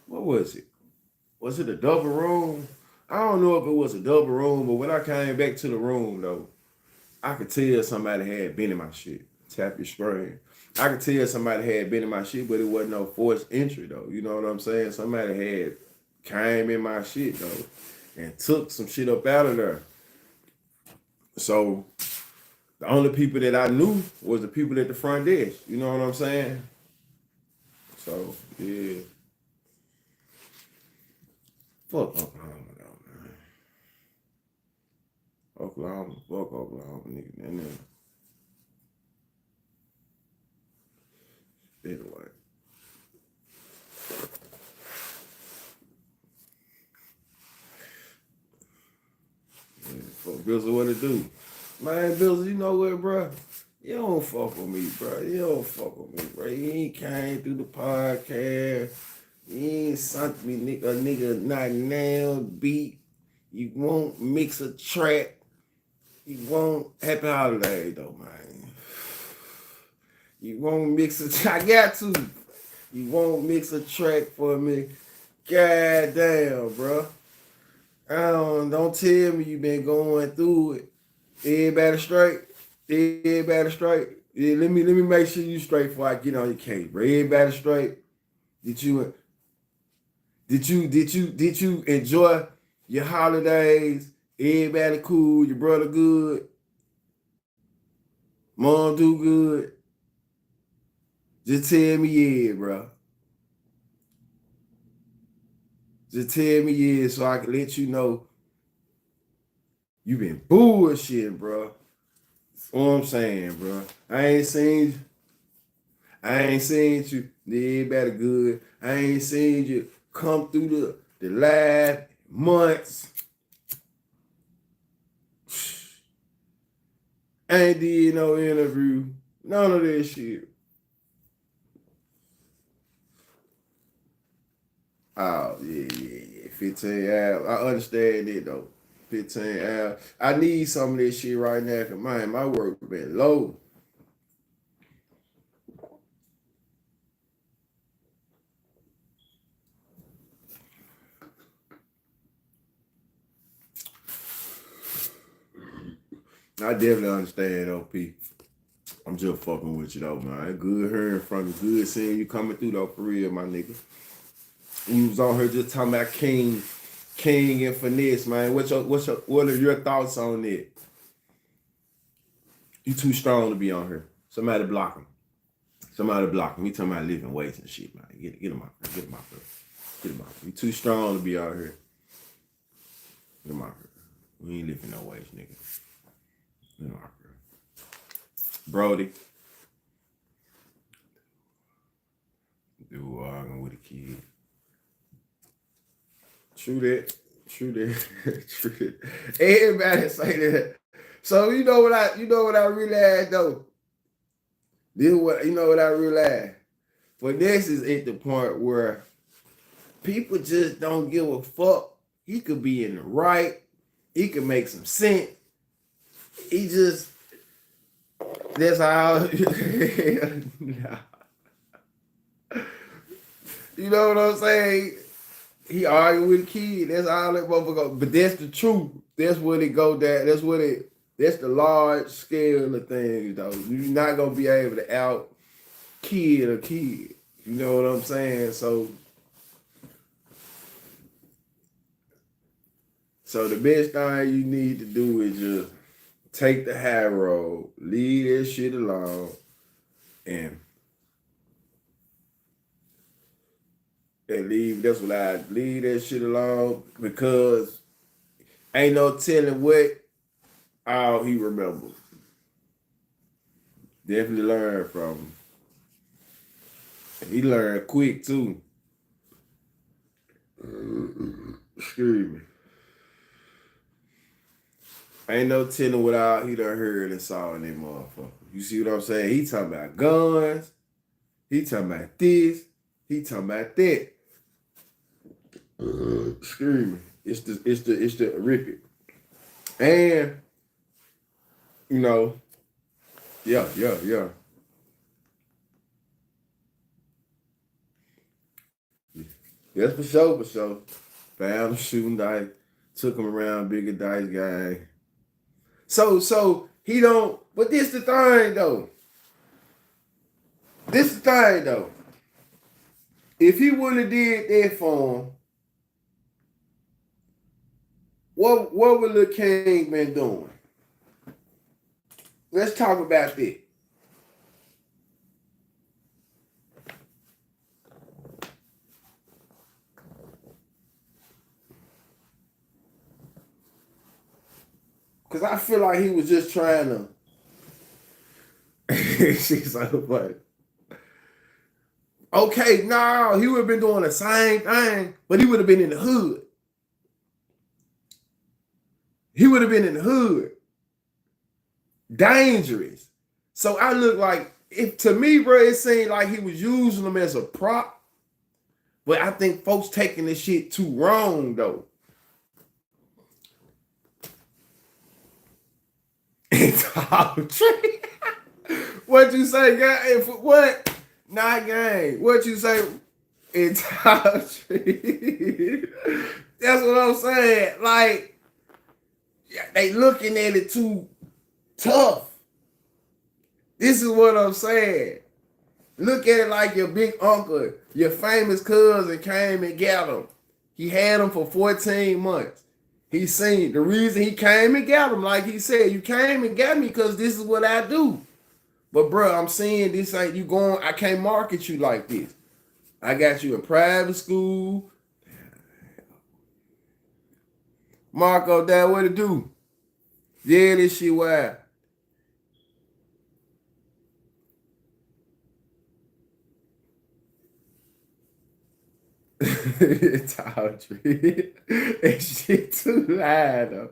what was it? Was it a double room? I don't know if it was a double room, but when I came back to the room, though, I could tell somebody had been in my shit. Tap your screen. I could tell somebody had been in my shit, but it wasn't no forced entry, though. You know what I'm saying? Somebody had came in my shit, though, and took some shit up out of there. So the only people that I knew was the people at the front desk. You know what I'm saying? So, yeah. Fuck Oklahoma, though, man. Oklahoma, fuck Oklahoma, nigga. And then, anyway. Yeah, fuck Bizzle, what it do? Man, Bizzle, you know what, bro? You don't fuck with me, bro. You don't fuck with me, bro. You ain't came through the podcast. You ain't sent me a nigga not now beat. You won't mix a track. You won't happy holiday though, man. You won't mix a I got to. You won't mix a track for me. God damn, bro. Don't tell me you been going through it. Everybody straight. Everybody straight. Yeah, let me make sure you straight before I get on your case, bro. Everybody straight. Did you enjoy your holidays? Everybody cool, your brother good, mom do good. Just tell me yeah, bro. Just tell me yeah so I can let you know you been bullshitting, bro. That's what I'm saying, bro. I ain't seen you. Everybody good. I ain't seen you come through the last months. I ain't did no interview. None of that shit. Oh, yeah. 15 hours. I understand it, though. 15 hours. I need some of this shit right now, because, man, my work been low. I definitely understand, OP. I'm just fucking with you, though, man. Good hearing from you. Good seeing you coming through, though, for real, my nigga. You was on here just talking about King and Finess, man. What are your thoughts on it? You too strong to be on here. Somebody block him. Somebody block him. He talking about living weights and shit, man. Get him out. Get him out here. Get him out here. You too strong to be out here. Get him out here. We ain't lifting no weights, nigga. Get him out here. Brody. Do arguing with a kid. True that. True that. Everybody say that. So you know what I realized though? This is what I realized. But this is at the point where people just don't give a fuck. He could be in the right. He could make some sense. He just that's how nah. You know what I'm saying? He arguing with a kid. That's all that motherfucker. But that's the truth. That's what it go down. That's the large scale of things, though. You're not gonna be able to out kid a kid. You know what I'm saying? So the best thing you need to do is just take the high road, leave that shit alone, and leave. That's what I leave that shit alone because ain't no telling what all he remembers. Definitely learn from him. He learned quick too. Excuse me. Ain't no telling what all he done heard and saw in that motherfucker. You see what I'm saying? He talking about guns. He talking about this. He talking about that. Excuse me. It's the rip it. And you know, yeah. That's for sure. Found him shooting dice, took him around bigger dice gang. So he don't. But this the thing though. If he wouldn't have did that for him, what would Lil King been doing? Let's talk about that. Cause I feel like he was just trying to. She's so funny. Okay, no, he would have been doing the same thing, but he would have been in the hood. Dangerous. So I look like, if to me, bro, it seemed like he was using them as a prop. But I think folks taking this shit too wrong, though. What you say, guy? What? Not gang. What you say? Idolatry. That's what I'm saying. Like, they looking at it too tough. This is what I'm saying. Look at it like your big uncle, your famous cousin came and got him. He had him for 14 months. He seen the reason he came and got him, like he said, you came and got me because this is what I do. But bro, I'm saying this ain't you going, I can't market you like this. I got you in private school. Marco, Dad, what to do? Yeah, this shit wild. It's all true. That shit too loud though.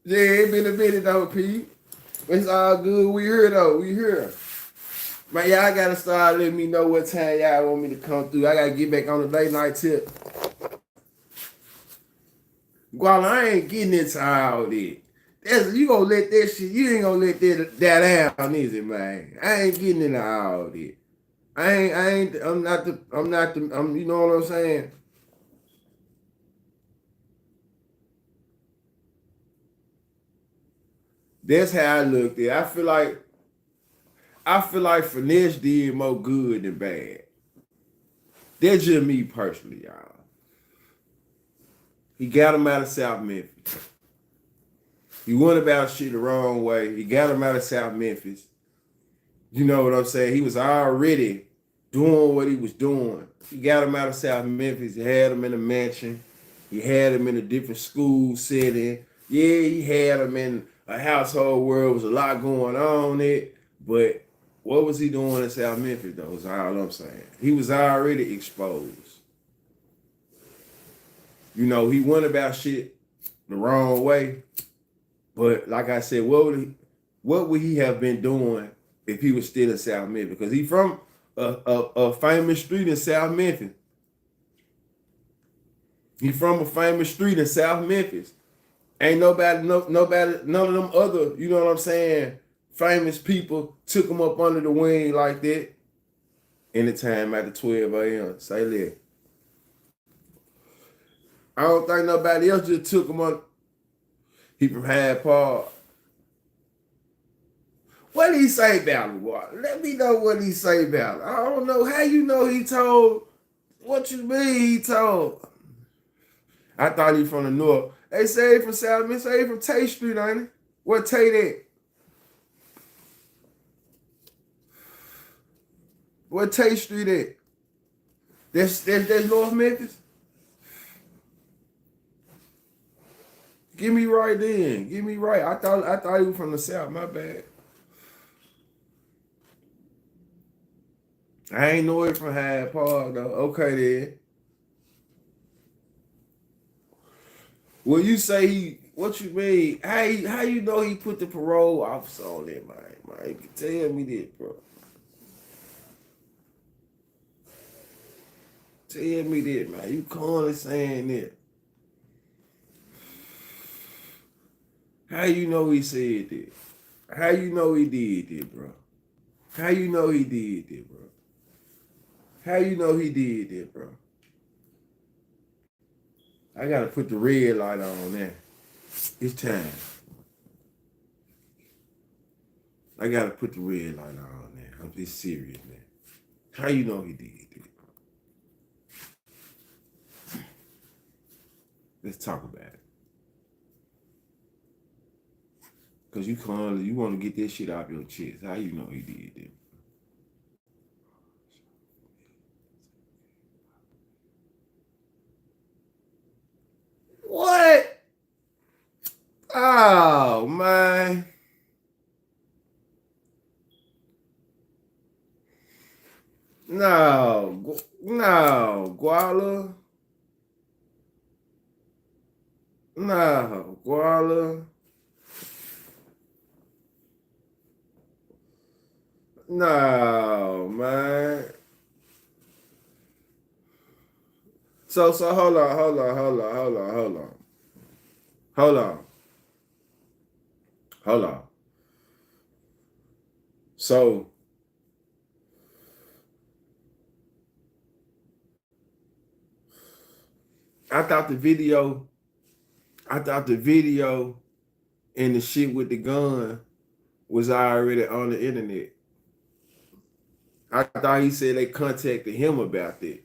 Yeah, it been a minute though, Pete. It's all good. We here though. We here. Man, y'all gotta start letting me know what time y'all want me to come through. I gotta get back on the late night tip. Guala, I ain't getting into all that. You gonna let that shit, you ain't gonna let that down, is it, man? I ain't getting into all that. You know what I'm saying? That's how I looked at it. I feel like Finess did more good than bad. That's just me personally, y'all. He got him out of South Memphis. He went about shit the wrong way. He got him out of South Memphis. You know what I'm saying? He was already doing what he was doing. He got him out of South Memphis. He had him in a mansion. He had him in a different school setting. Yeah, he had him in a household where there was a lot going on it. But what was he doing in South Memphis, though, is all I'm saying. He was already exposed. You know, he went about shit the wrong way. But like I said, what would he have been doing if he was still in South Memphis? Because he from a famous street in South Memphis. He from a famous street in South Memphis. Ain't nobody, none of them other, you know what I'm saying, famous people took him up under the wing like that. Anytime after 12 a.m. Say that. I don't think nobody else just took him on. He from Hyde Park. What did he say about him, boy? Let me know what he say about him. I don't know. How you know he told? What you mean he told? I thought he from the north. They say he from South. They say he from Tate Street, ain't he? What Tate at? What Tate Street at? That's North Memphis? Give me right then. Give me right. I thought he was from the South. My bad. I ain't know it from Hyde Park though. Okay then. Well, you say he. What you mean? How you know he put the parole officer on there, man? Man, tell me that, bro. Tell me that, man. You calling saying that? How you know he said that? How you know he did that, bro? How you know he did that, bro? How you know he did that, bro? I gotta put the red light on there. It's time. I gotta put the red light on there. I'm just serious, man. How you know he did that? Let's talk about it. Cause you want to get this shit off your chest. How you know he did that? What? Oh man. No, Guala. No, Guala. No, man. So hold on. So I thought the video and the shit with the gun was already on the internet. I thought he said they contacted him about that.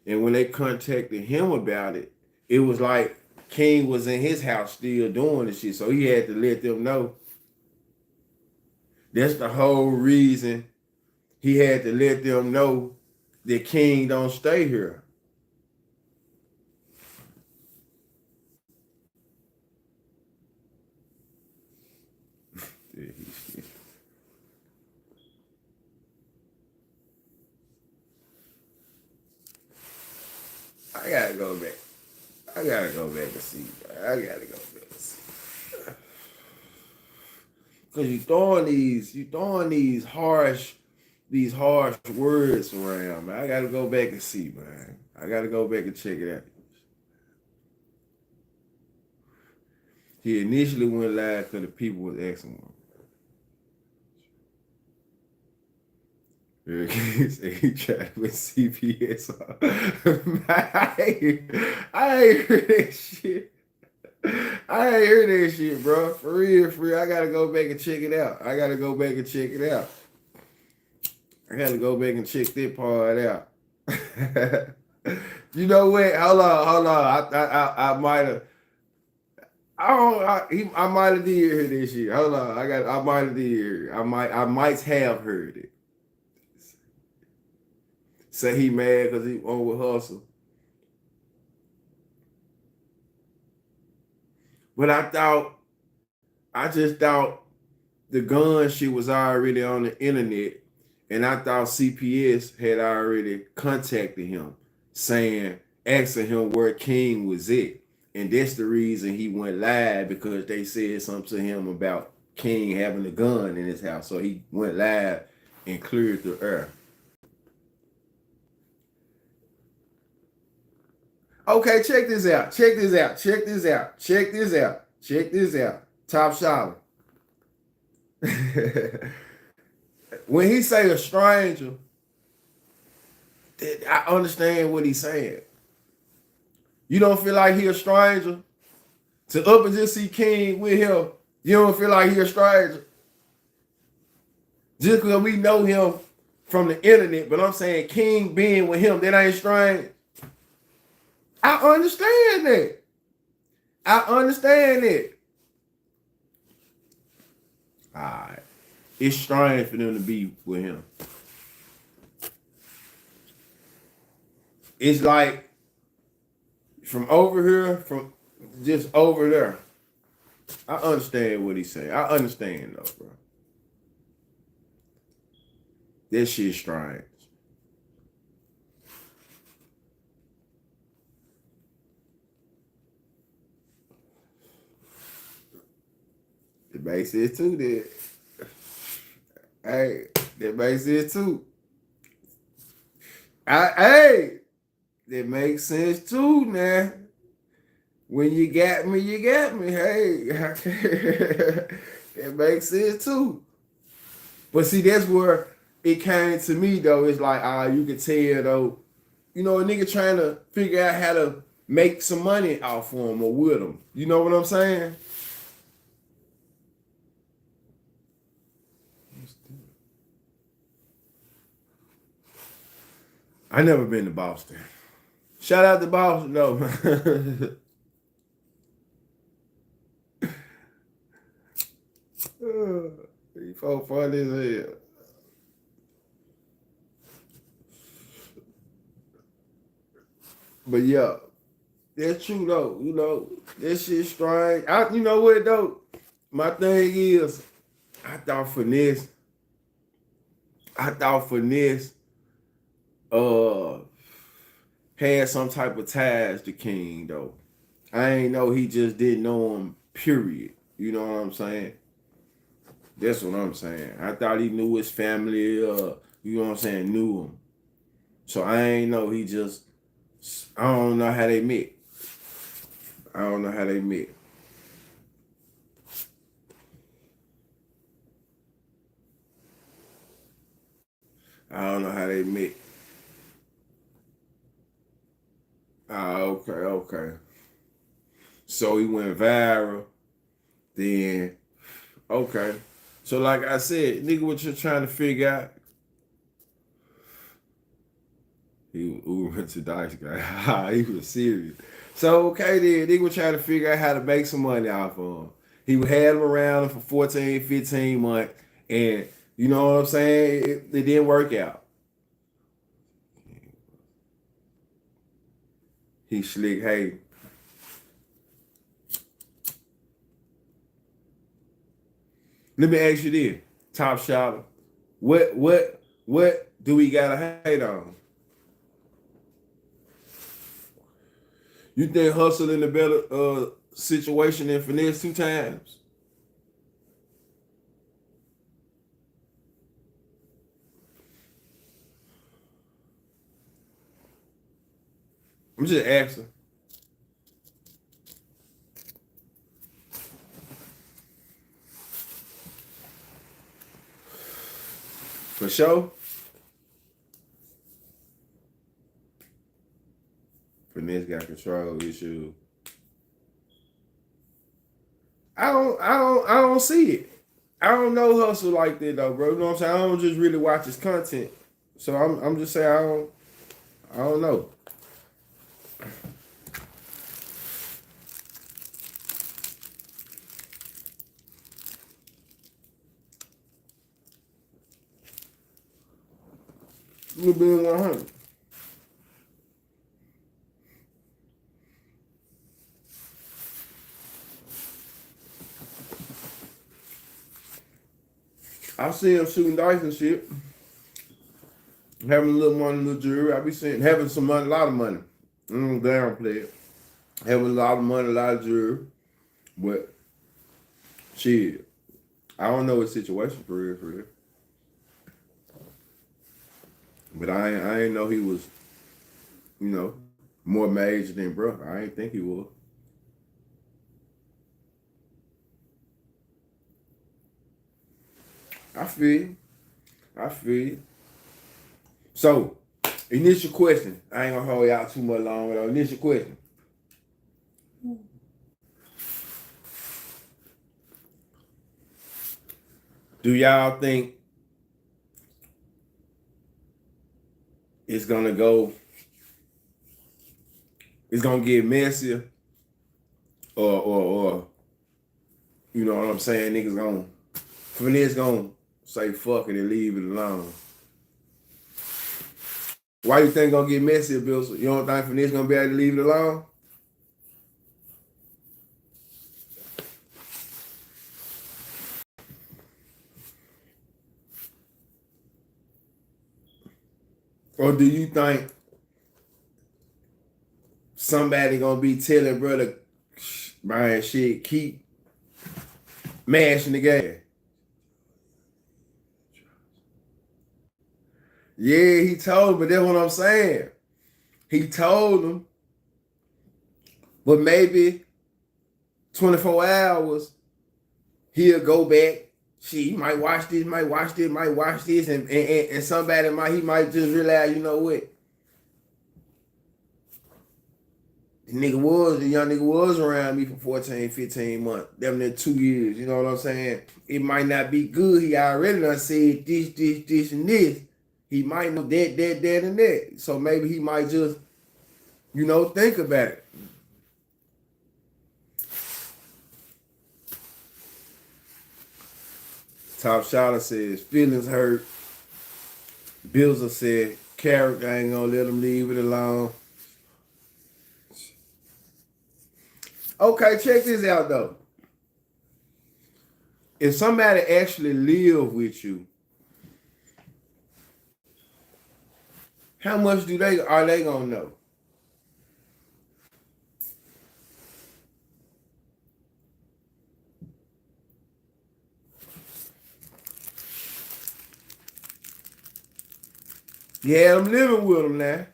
And when they contacted him about it, it was like King was in his house still doing the shit. So he had to let them know. That's the whole reason he had to let them know that King don't stay here. I gotta go back. I gotta go back and see. I gotta go back and see. Cause you throwing these harsh words around, man. I gotta go back and see, man. I gotta go back and check it out. He initially went live because the people was asking him. He tried with CPS. I ain't heard that shit. I ain't heard that shit, bro. For real. I gotta go back and check it out. I gotta go back and check that part out. You know what? Hold on. I might have. I might have did hear this shit. Hold on. I might have did hear it. I might have heard it. Say he mad because he on with Hustle. But I just thought the gun shit was already on the internet, and I thought CPS had already contacted him, asking him where King was at. And that's the reason he went live, because they said something to him about King having a gun in his house. So he went live and cleared the air. Okay, check this out. Top Shopper. When he say a stranger, I understand what he's saying. You don't feel like he a stranger? To up and just see King with him, you don't feel like he a stranger? Just because we know him from the internet, but I'm saying King being with him, that ain't strange. I understand that. I understand that. Alright. It's strange for them to be with him. It's like from over here, from just over there. I understand what he's saying. I understand though, bro. That shit's strange. It makes it too, that. Hey, that makes it too. Hey, that makes sense too, now. When you got me, you got me. Hey, it makes sense too. But see, that's where it came to me though. It's like, you could tell though, you know, a nigga trying to figure out how to make some money off of him or with him. You know what I'm saying? I never been to Boston. Shout out to Boston though. These folks funny as hell. But yeah, that's true though. You know, that shit strange. You know what though? My thing is, I thought Finess, uh had some type of ties to King though. I ain't know he just didn't know him, period. You know what I'm saying? That's what I'm saying. I thought he knew his family, you know what I'm saying, knew him. So I ain't know he just, I don't know how they met. I don't know how they met. I don't know how they met. Okay. So he went viral. Then, okay. So like I said, nigga, what you're trying to figure out? He went to Dice guy. He was serious. So okay then, nigga was trying to figure out how to make some money off of him. He had him around for 14, 15 months, and you know what I'm saying? It didn't work out. He slick, hey, let me ask you this, top shotter. What do we gotta hate on? You think Hustle in a better situation than Finesse 2 times? I'm just asking. For sure. Finesse got control issues. I don't see it. I don't know Hustle like that though, bro. You know what I'm saying? I don't just really watch his content. So I'm just saying I don't know. You being 100. I see him shooting dice and shit, having a little money, a little jewelry. I be seeing having some money, a lot of money. Downplay it. Having a lot of money, a lot of jewelry. But shit, I don't know his situation for real, for real. But I ain't know he was, you know, more major than bro. I ain't think he was. I feel you. I feel you. So, initial question. I ain't gonna hold y'all too much long, but initial question. Do y'all think it's gonna get messier, or you know what I'm saying? Finess gonna say fuck it and leave it alone. Why you think gonna get messier, Bill? You don't think Finess gonna be able to leave it alone? Or do you think somebody gonna be telling brother, man, shit, keep mashing the gas? Yeah, he told him, but that's what I'm saying. He told him, but maybe 24 hours, he'll go back. Shit, he might watch this, and somebody he might just realize, you know what? The young nigga was around me for 14, 15 months, damn near 2 years, you know what I'm saying? It might not be good. He already done said this, and this. He might know that, and that. So maybe he might just, think about it. Top Shotter says, feelings hurt. Billzer said, character ain't gonna let him leave it alone. Okay, check this out though. If somebody actually live with you, how much are they gonna know? Yeah, I'm living with them now.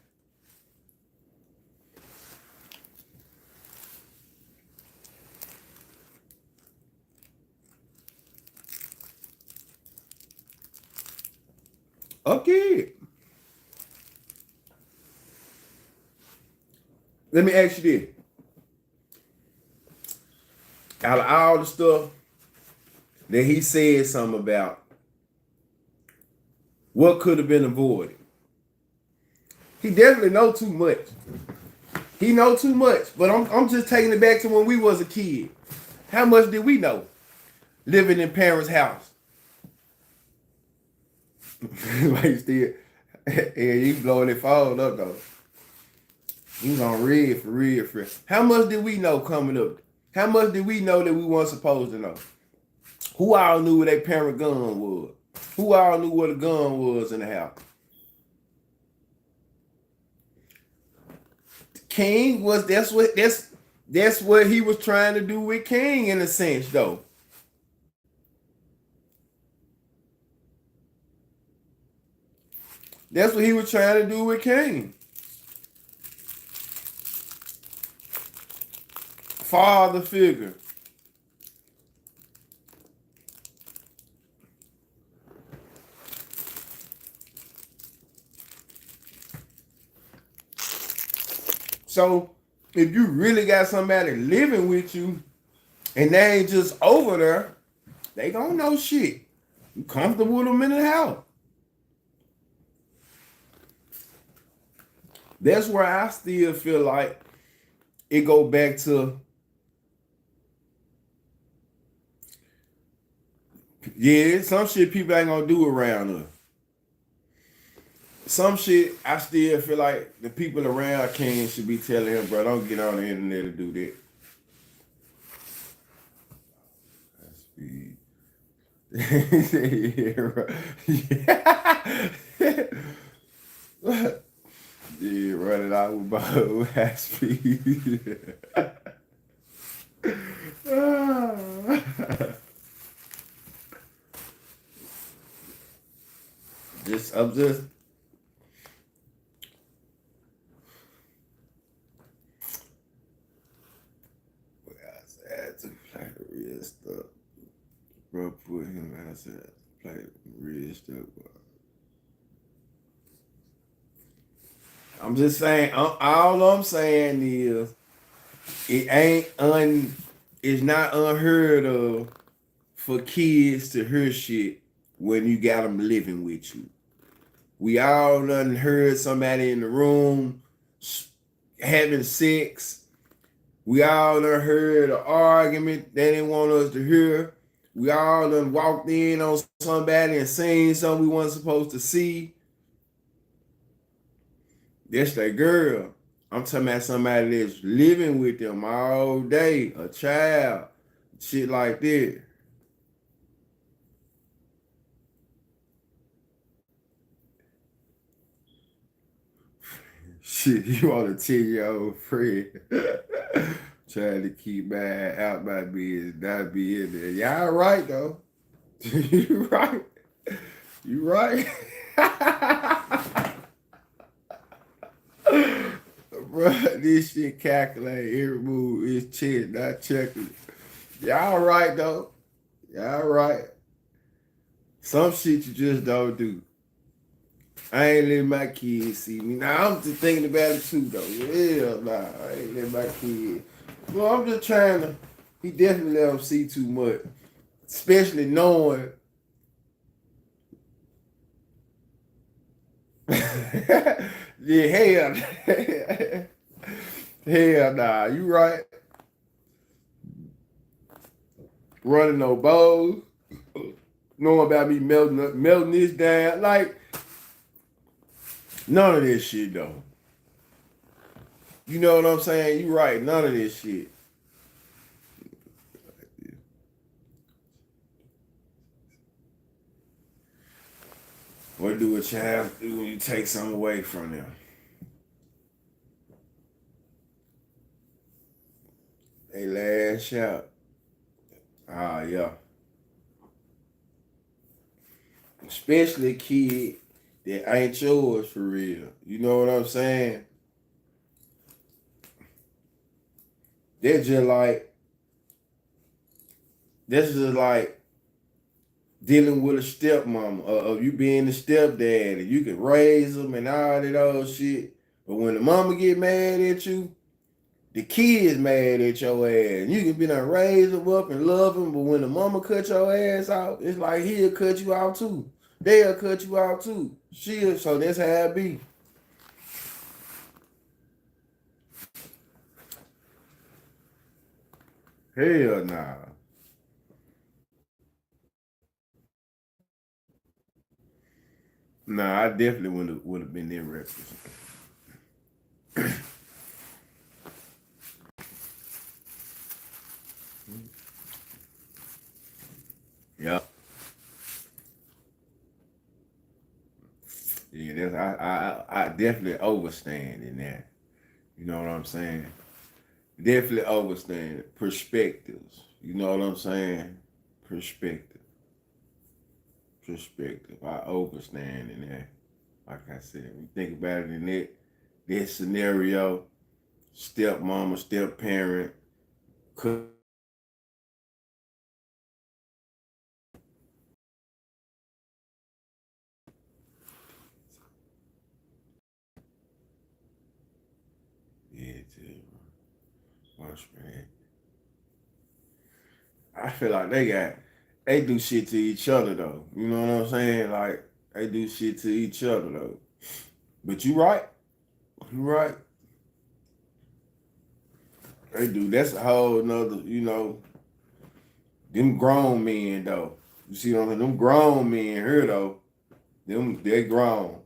Okay. Let me ask you this. Out of all the stuff that he said something about, what could have been avoided? He definitely know too much. He know too much. But I'm just taking it back to when we was a kid. How much did we know? Living in parents' house. Like still, yeah, you blowing it phone up though. You was on red for real. How much did we know coming up? How much did we know that we weren't supposed to know? Who all knew where their parent gun was? Who all knew where the gun was in the house? King was that's what he was trying to do with King in a sense though. That's what he was trying to do with King. Father figure. So if you really got somebody living with you and they ain't just over there, they don't know shit. You comfortable with them in the house. That's where I still feel like it go back to, yeah, some shit people ain't gonna do around us. Some shit I still feel like the people around King should be telling him, bro, don't get on the internet to do that. Yeah, right. Yeah. Yeah, running out with my high speed. I'm just. I had to play the real stuff. Bro, put him as a play real stuff. I'm just saying, all I'm saying is it's not unheard of for kids to hear shit when you got them living with you. We all done heard somebody in the room having sex. We all done heard an argument they didn't want us to hear. We all done walked in on somebody and seen something we wasn't supposed to see. That's that girl. I'm talking about somebody that's living with them all day, a child, shit like that. Shit, you want a 10-year-old friend trying to keep my out my business, not be in there. Y'all right though. You right. You right. Bro, this shit calculate every move is chess, not checking. Y'all right though. Y'all right. Some shit you just don't do. I ain't letting my kids see me. Now I'm just thinking about it too though. Yeah, nah, I ain't letting my kids. Well, I'm just trying to. He definitely let them see too much, especially knowing. Yeah, hell, hell nah. You right. Running no bows, knowing about me melting this down. Like none of this shit though. You know what I'm saying? You right. None of this shit. What do a child do when you take something away from them? They lash out. Ah, yeah. Especially a kid that ain't yours for real. You know what I'm saying? They're just like, this is like dealing with a stepmama or you being the stepdad and you can raise them and all that old shit. But when the mama get mad at you, the kid's mad at your ass. You can be done raise them up and love them, but when the mama cut your ass out, it's like he'll cut you out too. They'll cut you out too. So that's how it be. Hell nah. Nah, I definitely would have been there reckless. Yeah. Yeah, that's I definitely overstand in that. You know what I'm saying? Definitely overstand perspectives. You know what I'm saying? Perspective. Perspective. I overstand in that. Like I said, we think about it in that scenario, step mama, step parent, could yeah, too. Watch man. I feel like they do shit to each other though. You know what I'm saying? Like they do shit to each other though. But you right. You right. They do. That's a whole nother, them grown men though. You see what I'm saying? Them grown men here though. They grown.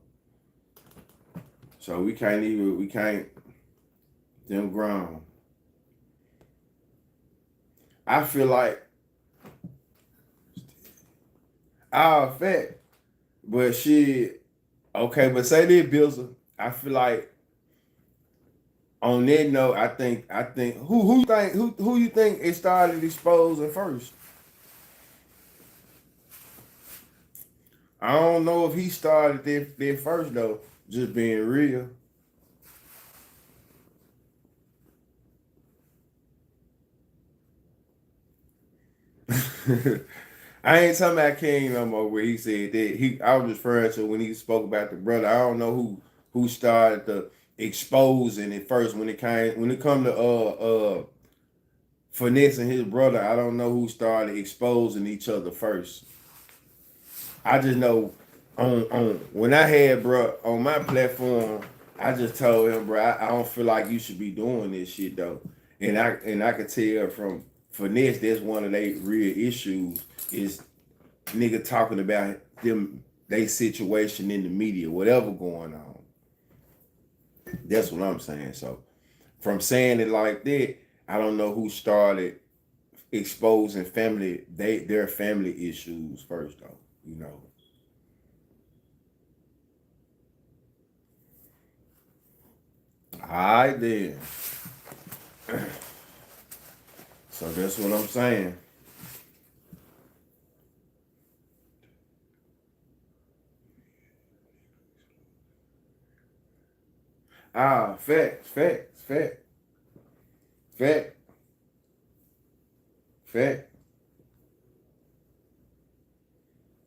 So we can't them grown. I feel like I'll affect, but shit, okay, but say this, Bills. I feel like on that note, I think who you think it started exposing first? I don't know if he started that first though. Just being real. I ain't talking about King no more. Where he said that I was referring to when he spoke about the brother. I don't know who started the exposing it first when it come to Finesse and his brother. I don't know who started exposing each other first. I just know on when I had bro on my platform, I just told him, bro, I don't feel like you should be doing this shit though. And I could tell from Finess, that's one of their real issues is nigga talking about them they situation in the media, whatever going on. That's what I'm saying. So from saying it like that, I don't know who started exposing their family issues first though, you know. All right then. So that's what I'm saying. Fact, fact, fact.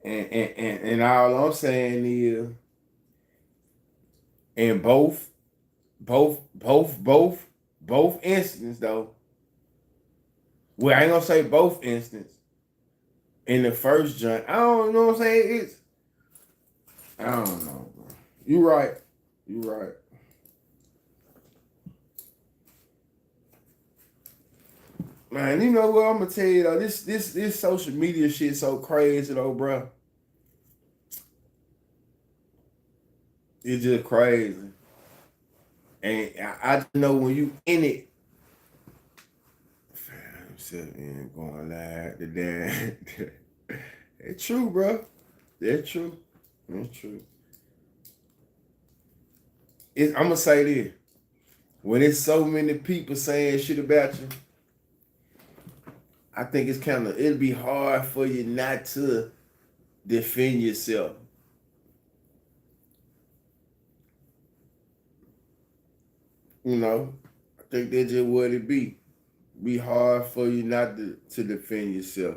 And all I'm saying is, in both instances though. Well, I ain't gonna say both instances. In the first joint, I don't know what I'm saying. I don't know, bro. You right. You right. Man, you know what I'm gonna tell you though? This social media shit so crazy though, bro. It's just crazy. And I just know when you in it, fam, sitting going like that. It's true, bro. That's true. That's true. I'm gonna say this: when it's so many people saying shit about you, I think it'll be hard for you not to defend yourself. You know, I think that's just what it be. Be hard for you not to defend yourself.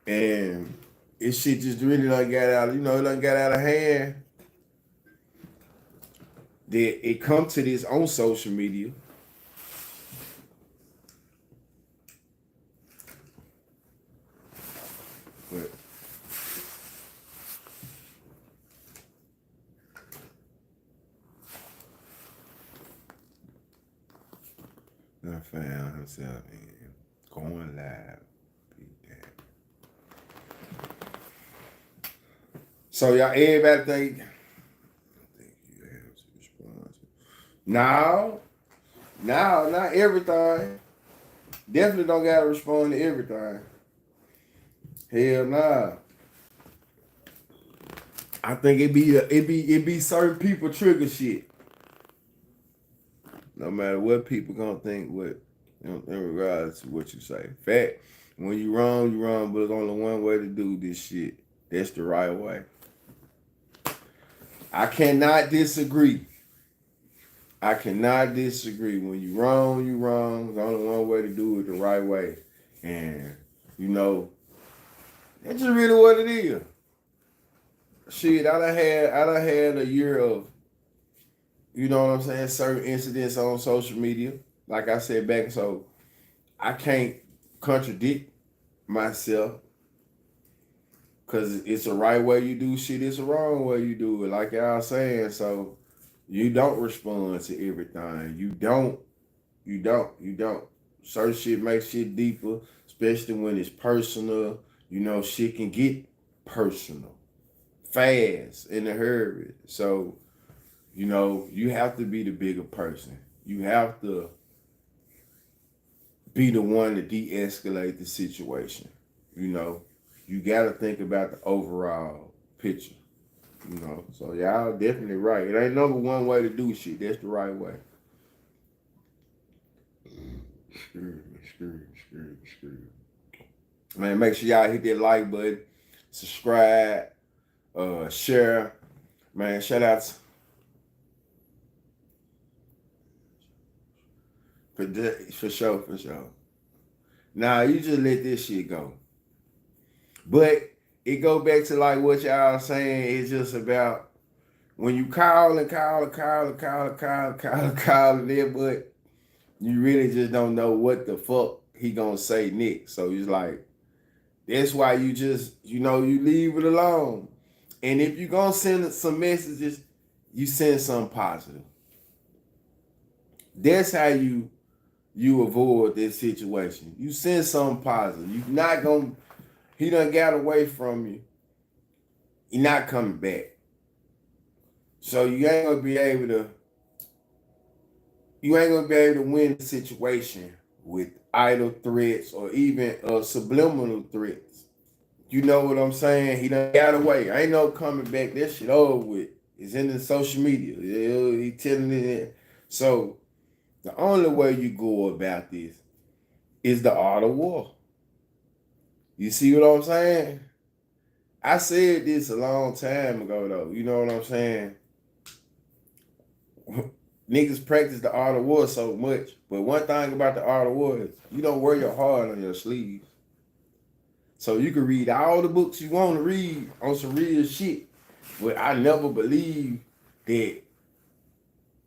And it shit just really done got out, it done got out of hand. That it come to this on social media. But I found himself in going live. So y'all, everybody think you have to respond. No, not everything. Definitely don't gotta respond to everything. Hell nah. I think it be certain people trigger shit. No matter what people gonna think in regards to what you say. Fact, when you wrong, but there's only one way to do this shit. That's the right way. I cannot disagree. When you wrong, you wrong. There's only one way to do it the right way. And, that's just really what it is. Shit, I done had a year of, you know what I'm saying, certain incidents on social media. Like I said back, so I can't contradict myself because it's a right way you do shit, it's a wrong way you do it. Like y'all saying, so you don't respond to everything. You don't. Certain shit makes shit deeper, especially when it's personal. Shit can get personal fast in a hurry. So, you have to be the bigger person. You have to be the one to de-escalate the situation. You got to think about the overall picture. So y'all definitely right. It ain't number one way to do shit. That's the right way. Screw. Man, make sure y'all hit that like button, subscribe, share. Man, shout outs for sure. Nah, you just let this shit go. But it go back to like what y'all saying. It's just about when you call and there, but you really just don't know what the fuck he gonna say next. So it's like That's why you just, you leave it alone. And if you're gonna send some messages, you send something positive. That's how you avoid this situation. You send something positive. You're not gonna, he done got away from you. You're not coming back. So you ain't gonna be able to win the situation with idle threats or even subliminal threats. You know what I'm saying? He done got away. Ain't no coming back. That shit over with. It's in the social media. He telling it. So the only way you go about this is the art of war. You see what I'm saying? I said this a long time ago though. You know what I'm saying? Niggas practice the art of war so much. But one thing about the art of war is you don't wear your heart on your sleeves. So you can read all the books you want to read on some real shit. But I never believe that,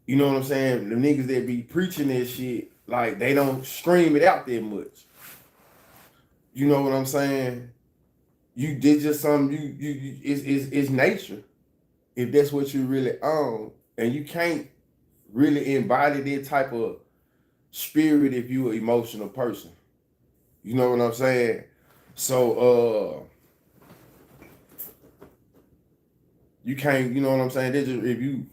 you know what I'm saying, the niggas that be preaching that shit, like they don't scream it out that much. You know what I'm saying? You did just something, it's nature. If that's what you really own. And you can't really embody that type of spirit if you're an emotional person. You know what I'm saying? So you can't, you know what I'm saying? Just, if you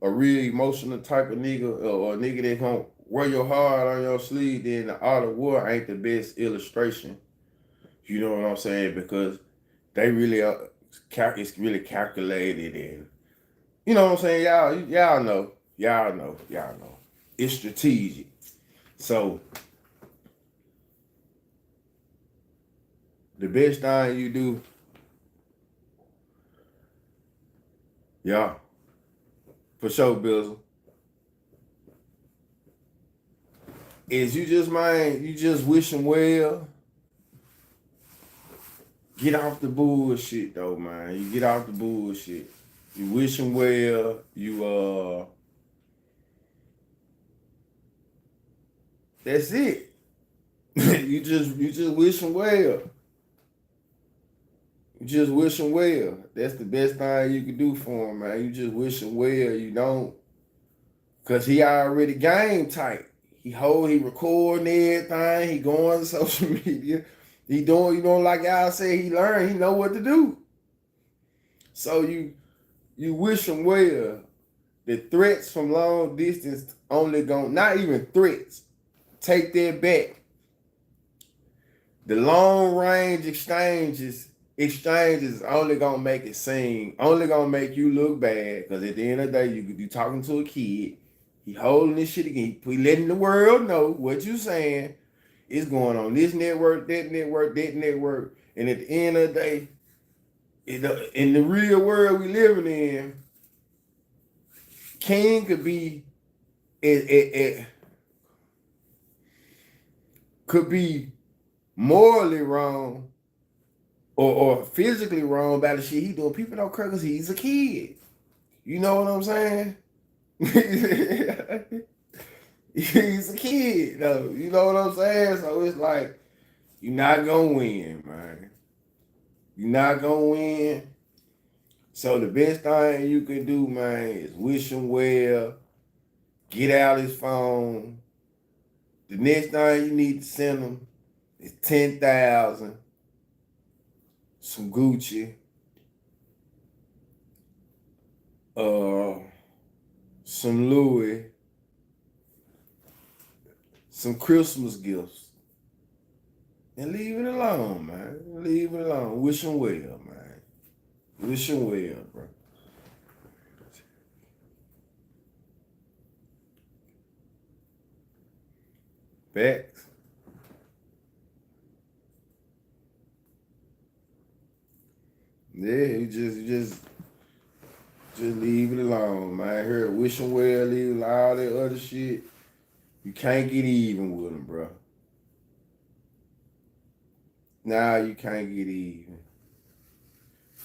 a real emotional type of nigga or a nigga that gonna wear your heart on your sleeve, then the art of war ain't the best illustration. You know what I'm saying? Because they really are, it's really calculated and, you know what I'm saying? Y'all know. It's strategic. So the best thing you do, for sure, Bizzle, is you just wish them well. Get off the bullshit though, man. You get off the bullshit. You wish them well. That's it. you just wish them well. You just wish them well. That's the best thing you can do for him, man. You just wish him well. You don't, cause he already game tight. He recording everything. He going to social media. He doing, like y'all say, he learned. He know what to do. So you wish him well. The threats from long distance only not even threats. Take that back. The long range exchanges only gonna make it seem, only gonna make you look bad. Because at the end of the day, you talking to a kid. He holding this shit again. He letting the world know what you saying is going on this network, that network, that network. And at the end of the day, in the real world we living in, King could be could be morally wrong or physically wrong about the shit he doing. People don't care because he's a kid. You know what I'm saying? He's a kid, though. You know what I'm saying? So it's like, you're not gonna win, man. You're not gonna win. So the best thing you can do, man, is wish him well. Get out his phone. The next thing you need to send him is 10,000, some Gucci, some Louis, some Christmas gifts, and leave it alone, man. Leave it alone. Wish him well, man. Wish him well, bro. Facts. Yeah, you just leave it alone, man. I heard wish him well, leave all that other shit. You can't get even with him, bro. Nah, you can't get even.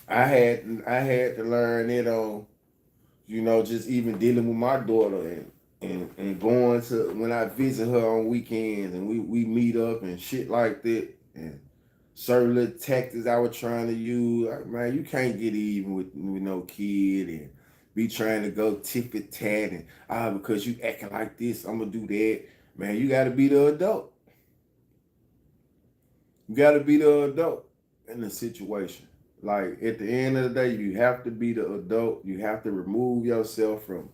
I had to learn it on, just even dealing with my daughter and going to when I visit her on weekends and we meet up and shit like that. And certain little tactics I was trying to use. Like, man, you can't get even with no kid and be trying to go tit for tat and because you acting like this, I'm gonna do that. Man, you gotta be the adult. You gotta be the adult in the situation. Like at the end of the day, you have to be the adult. You have to remove yourself from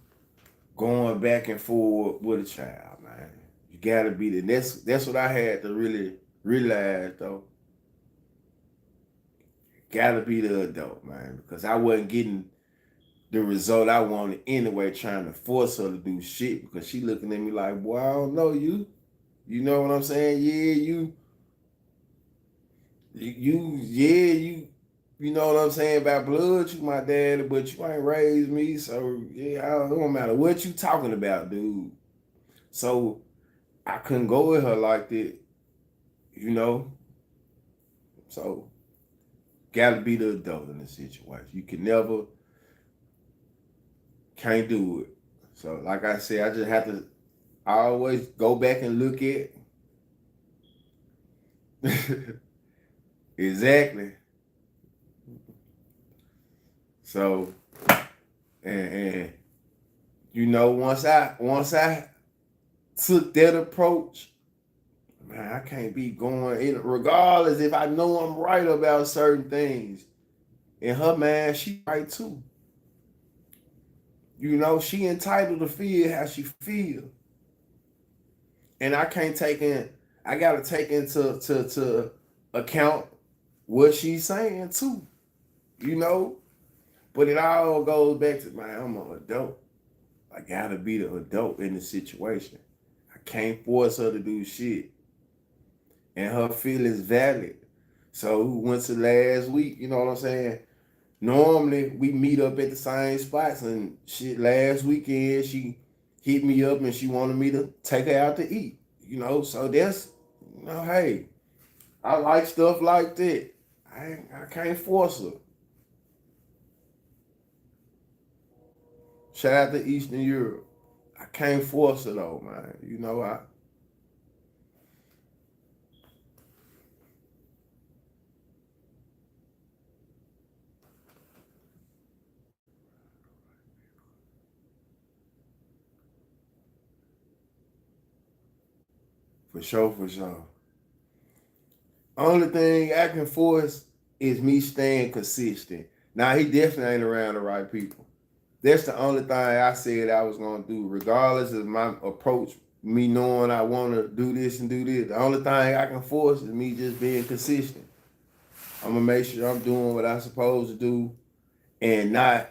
going back and forth with a child, man. You gotta be the that's what I had to really realize though. Gotta be the adult, man, because I wasn't getting the result I wanted anyway, trying to force her to do shit because she looking at me like, boy, I don't know you. You know what I'm saying? Yeah, you know what I'm saying about blood, you my daddy, but you ain't raised me, so yeah, it don't matter what you talking about, dude. So I couldn't go with her like that, you know. So gotta be the adult in the situation. You can never can't do it. So like I said, I just have to I always go back and look at exactly. So and you know, once I took that approach, man, I can't be going in regardless if I know I'm right about certain things. In her mind, she right too. You know, she entitled to feel how she feel. And I can't take in I gotta take into to account what she's saying too. You know? But it all goes back to man, I'm an adult. I gotta be the adult in the situation. I can't force her to do shit. And her feelings valid. So we went to last week, you know what I'm saying? Normally we meet up at the same spots and shit last weekend she hit me up and she wanted me to take her out to eat. You know, so that's hey, I like stuff like that. I can't force her. Shout out to Eastern Europe. I can't force her though, man. You know, I for sure, for sure. Only thing I can force is me staying consistent. Now he definitely ain't around the right people. That's the only thing I said I was gonna do, regardless of my approach. Me knowing I want to do this and do this. The only thing I can force is me just being consistent. I'm gonna make sure I'm doing what I'm supposed to do, and not.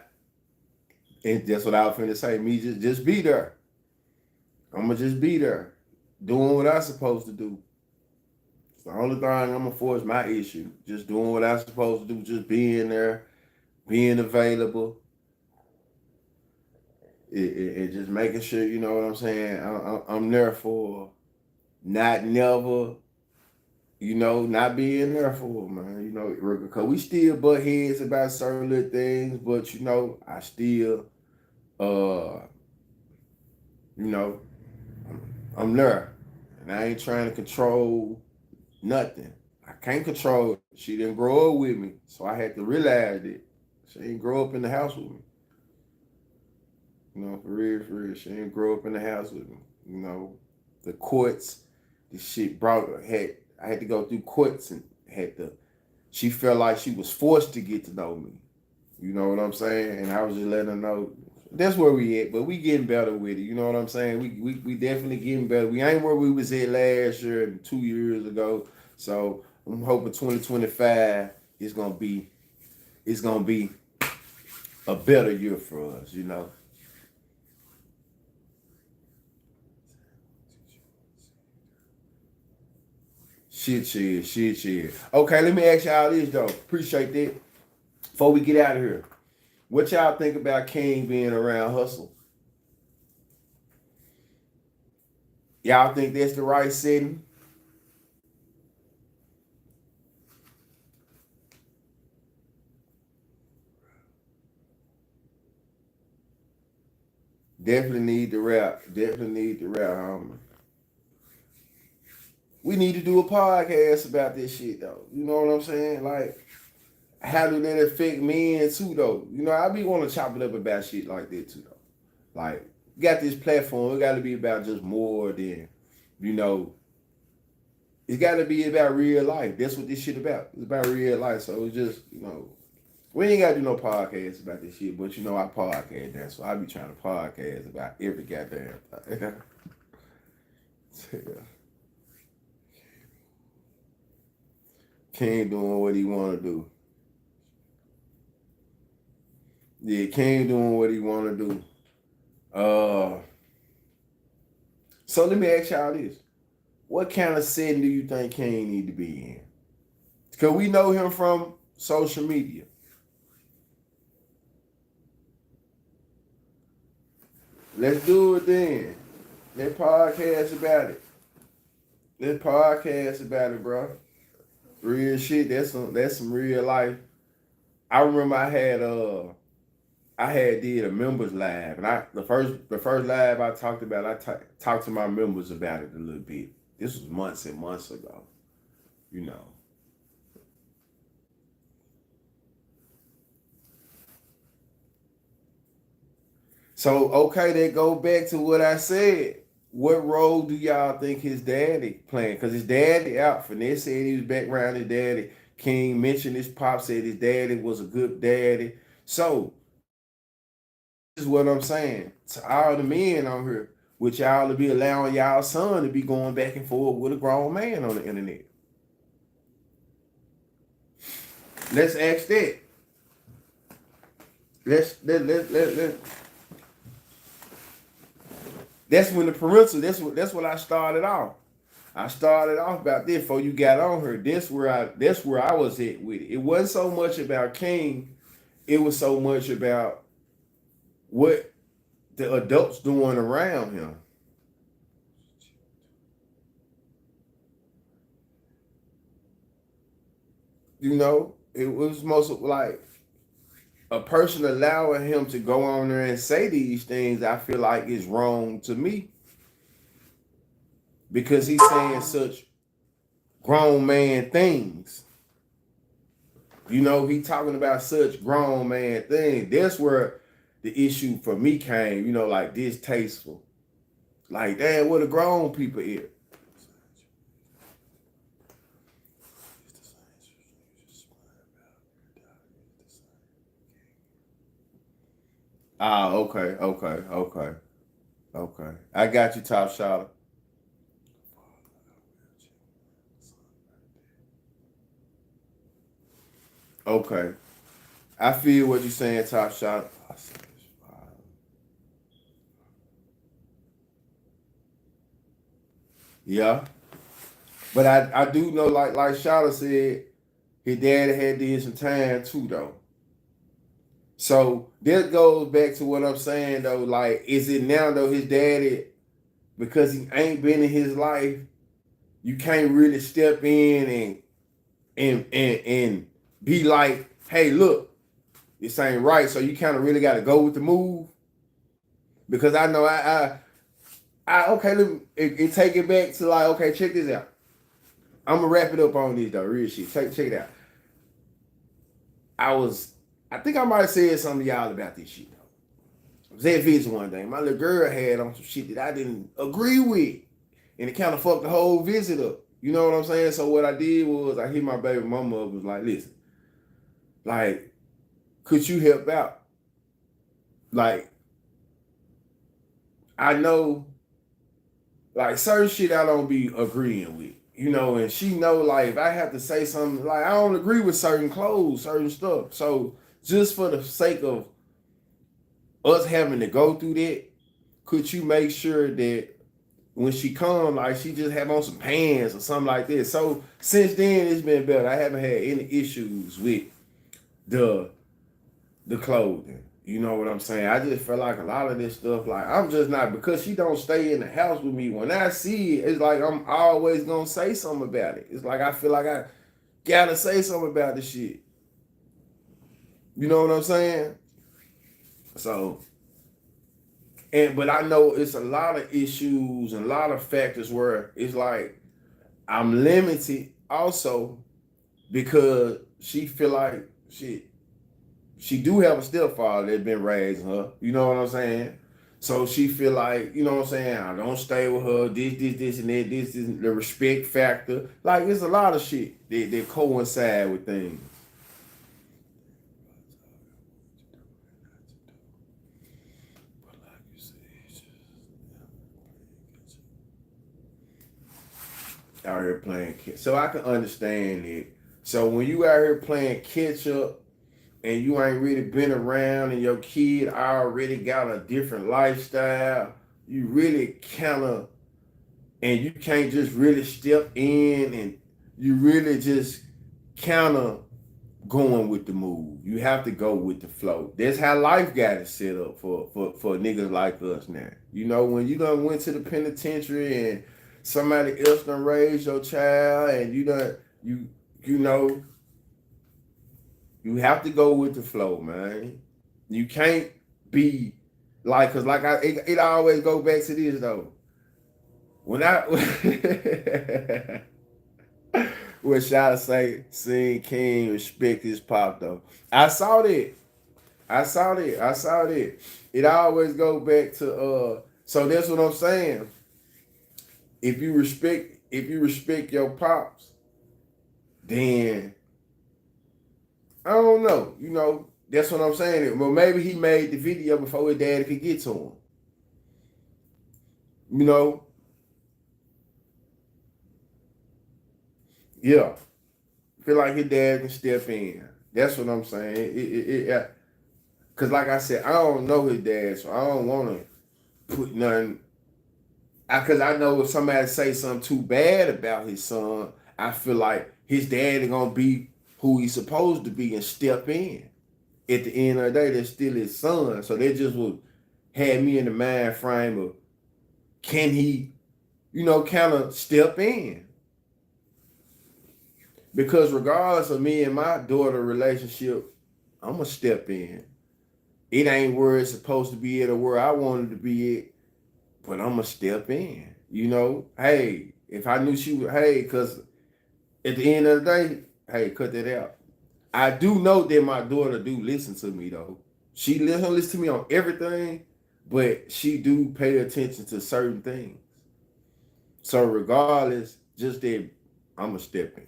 And that's what I was finna say. Me just be there. I'm gonna just be there, doing what I'm supposed to do. It's the only thing I'm gonna force my issue. Just doing what I'm supposed to do. Just being there, being available, and just making sure you know what I'm saying. I'm there for not never, not being there for man. You know, because we still butt heads about certain little things, but I still, uh, you know, I'm there, and I ain't trying to control nothing. I can't control it. She didn't grow up with me, so I had to realize that she didn't grow up in the house with me. For real, for real. She didn't grow up in the house with me. The courts, the shit brought her. I had to go through courts and had to. She felt like she was forced to get to know me. You know what I'm saying? And I was just letting her know that's where we at, but we getting better with it. You know what I'm saying? We definitely getting better. We ain't where we was at last year and 2 years ago. So I'm hoping 2025 is gonna be a better year for us. Shit. Okay, let me ask y'all this though. Appreciate that. Before we get out of here, what y'all think about King being around Hustle? Y'all think that's the right setting? Definitely need the rap. Definitely need the rap, homie. we need to do a podcast about this shit though. You know what I'm saying? Like, how do that affect men too though? You know, I be want to chop it up about shit like that too though. Like, got this platform, it got to be about just more than, you know, it's got to be about real life. That's what this shit about. It's about real life. So it's just, you know, we ain't got to do no podcast about this shit, but you know, I podcast that, so I be trying to podcast about every goddamn thing. King doing what he want to do. Yeah, King doing what he want to do. So let me ask y'all this. What kind of setting do you think King need to be in? Because we know him from social media. Let's do it then. Let's podcast about it. Let's podcast about it, bro. Real shit. That's some real life. I remember I had did a members live, and the first live I talked about, talked to my members about it a little bit. This was months and months ago, you know. So okay, that go back to what I said. What role do y'all think his daddy playing? Because his daddy out. Finess said he was back around his daddy. King mentioned his pop, said his daddy was a good daddy. So this is what I'm saying to all the men on here, which y'all to be allowing y'all son to be going back and forth with a grown man on the internet. Let's ask that. Let. That's when the parental. That's what I started off. I started off about this before you got on here. That's where I was at with it. It wasn't so much about King. It was so much about what the adults doing around him. You know, it was most like a person allowing him to go on there and say these things. I feel like is wrong to me because he's saying such grown man things. You know, he talking about such grown man things. That's where the issue for me came, you know, like distasteful. Like, damn, what the grown people is. Ah, okay. I got you, top shot. Okay. I feel what you're saying, top shot. Yeah. But I do know, like Shada said, his daddy had did some time too, though. So that goes back to what I'm saying, though. Like, is it now, though, his daddy, because he ain't been in his life, you can't really step in and be like, hey, look, this ain't right. So you kind of really got to go with the move. Because I know okay, let me it take it back to like, okay, check this out. I'm gonna wrap it up on this though, real shit. Check it out. I think I might have said something to y'all about this shit though. I was at Vision one day. My little girl had on some shit that I didn't agree with. And it kind of fucked the whole visit up. You know what I'm saying? So what I did was I hit my baby mama up, was like, listen, like, could you help out? Like, I know like certain shit I don't be agreeing with. You know, and she know like if I have to say something, like I don't agree with certain clothes, certain stuff. So just for the sake of us having to go through that, could you make sure that when she come, like she just have on some pants or something like this? So since then it's been better. I haven't had any issues with the clothing. You know what I'm saying? I just feel like a lot of this stuff, like I'm just not, because she don't stay in the house with me. When I see it, it's like I'm always gonna say something about it. It's like I feel like I gotta say something about the shit. You know what I'm saying? So, but I know it's a lot of issues and a lot of factors where it's like I'm limited also because she feel like she do have a stepfather that been raising her. You know what I'm saying? So she feel like, you know what I'm saying, I don't stay with her, this, and that, this is the respect factor. Like, it's a lot of shit that coincide with things. Out here playing catch. So I can understand it. So when you out here playing catch up and you ain't really been around and your kid already got a different lifestyle, you really kind of, and you can't just really step in and you really just kind of going with the move. You have to go with the flow. That's how life got it set up for niggas like us now. You know, when you done went to the penitentiary and somebody else done raised your child and you know, you have to go with the flow, man. You can't be like, cause like it always go back to this though. When I wish I say seeing King respect his pop though. I saw that. I saw that. It always go back to so that's what I'm saying. If you respect your pops, then I don't know. You know, that's what I'm saying. Well, maybe he made the video before his daddy could get to him. You know, yeah. Feel like his dad can step in. That's what I'm saying. Cause like I said, I don't know his dad, so I don't want to put nothing. Cause I know if somebody say something too bad about his son, I feel like his dad gonna be who he's supposed to be and step in. At the end of the day, that's still his son. So they just would had me in the mind frame of can he, kind of step in? Because regardless of me and my daughter relationship, I'm gonna step in. It ain't where it's supposed to be at or where I wanted to be at, but I'm gonna step in. Hey, if I knew she would, hey, because at the end of the day, hey, cut that out. I do know that my daughter do listen to me though. She listen to me on everything, but she do pay attention to certain things. So regardless, just that I'm gonna step in.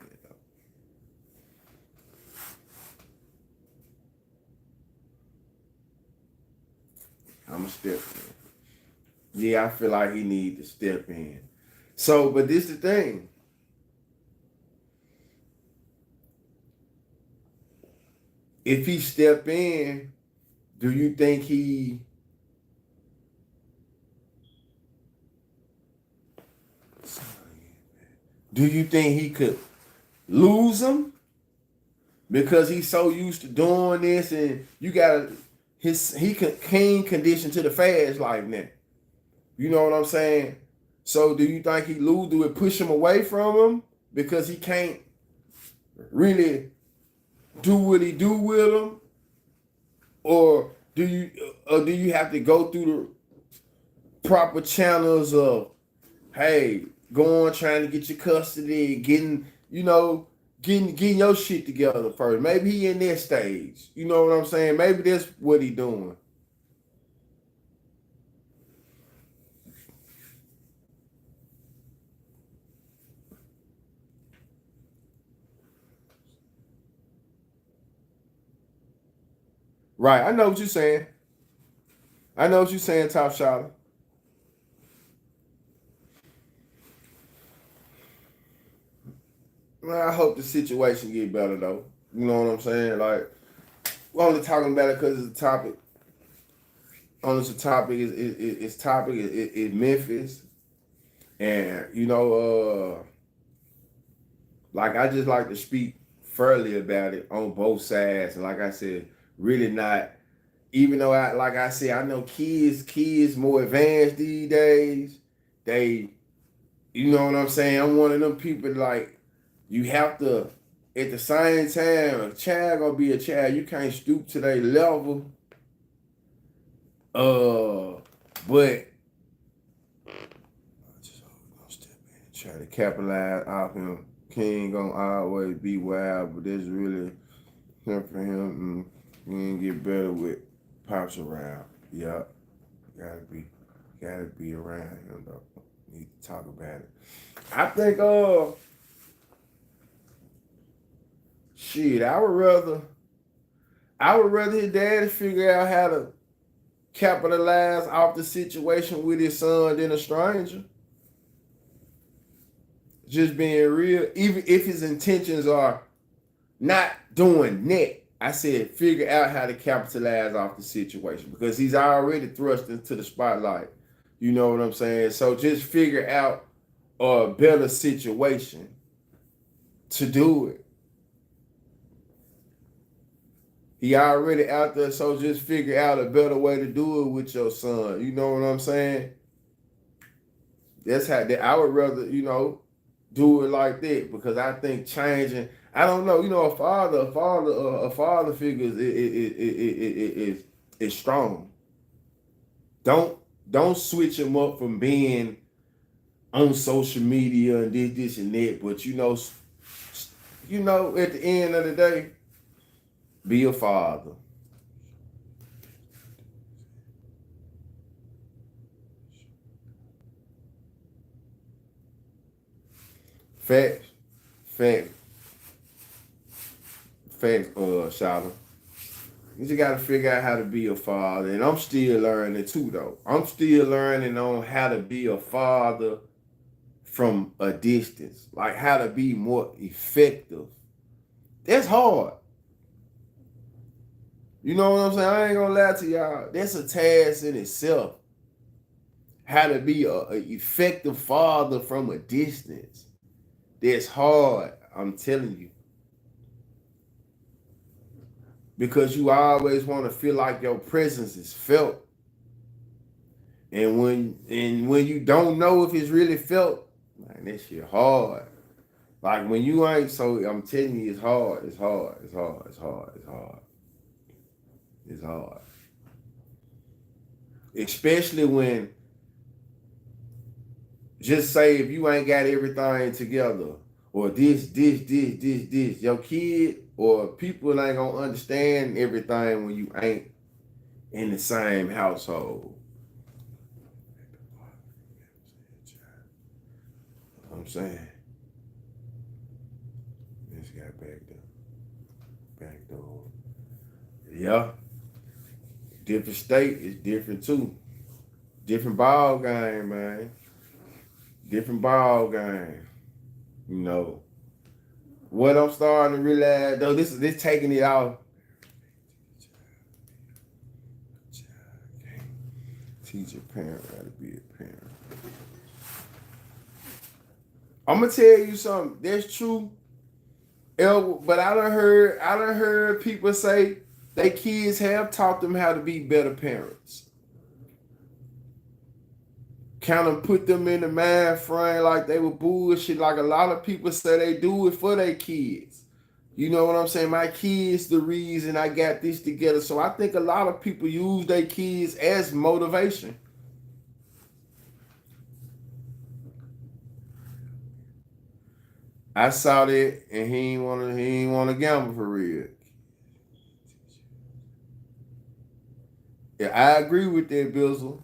I'm gonna step in. Yeah, I feel like he need to step in. So, but this is the thing. If he step in, do you think he could lose him because he's so used to doing this and you got he came conditioned to the fast life now. You know what I'm saying? So do you think he lose? Do it push him away from him because he can't really do what he do with him, or do you have to go through the proper channels of hey going trying to get your custody, getting your shit together first. Maybe he in that stage. You know what I'm saying? Maybe that's what he doing. Right. I know what you're saying. I know what you're saying, Top Shot. Well, I hope the situation get better though. You know what I'm saying? Like we're only talking about it because it's a topic. On this topic is Memphis, and like I just like to speak fairly about it on both sides, and like I said, really not. Even though like I said, I know kids more advanced these days. They, you know what I'm saying. I'm one of them people like you have to. At the same time, a child gonna be a child. You can't stoop to their level. But try to capitalize off him. King gonna always be wild, but that's really him for him. He ain't get better with pops around. Yup, gotta be around him though. Need to talk about it. I think shit, I would rather his daddy figure out how to capitalize off the situation with his son than a stranger. Just being real, even if his intentions are not doing net. I said figure out how to capitalize off the situation because he's already thrust into the spotlight. You know what I'm saying? So just figure out a better situation to do it. He already out there, so just figure out a better way to do it with your son. You know what I'm saying? That's how I would rather, do it like that because I think changing. I don't know, a father figure is strong. Don't switch him up from being on social media and this and that. But at the end of the day, be a father. Facts, Shala. You just gotta figure out how to be a father. And I'm still learning too, though. I'm still learning on how to be a father from a distance. Like how to be more effective. That's hard. You know what I'm saying? I ain't gonna lie to y'all. That's a task in itself. How to be a effective father from a distance. That's hard, I'm telling you. Because you always want to feel like your presence is felt. And when you don't know if it's really felt, man, that shit hard. Like when you ain't, so I'm telling you, it's hard. Especially when, just say if you ain't got everything together, or this, your kid or people ain't gonna understand everything when you ain't in the same household. I'm saying. This guy back door. Yeah. Different state is different too. Different ball game, man. Different ball game. What I'm starting to realize though, this taking it off. Teach a parent how to be a parent. I'm gonna tell you something. That's true. But I done heard people say their kids have taught them how to be better parents. Kind of put them in the mind frame like they were bullshit. Like a lot of people say they do it for their kids. You know what I'm saying? My kids the reason I got this together. So I think a lot of people use their kids as motivation. I saw that and he ain't wanna gamble for real. Yeah, I agree with that, Bizzle.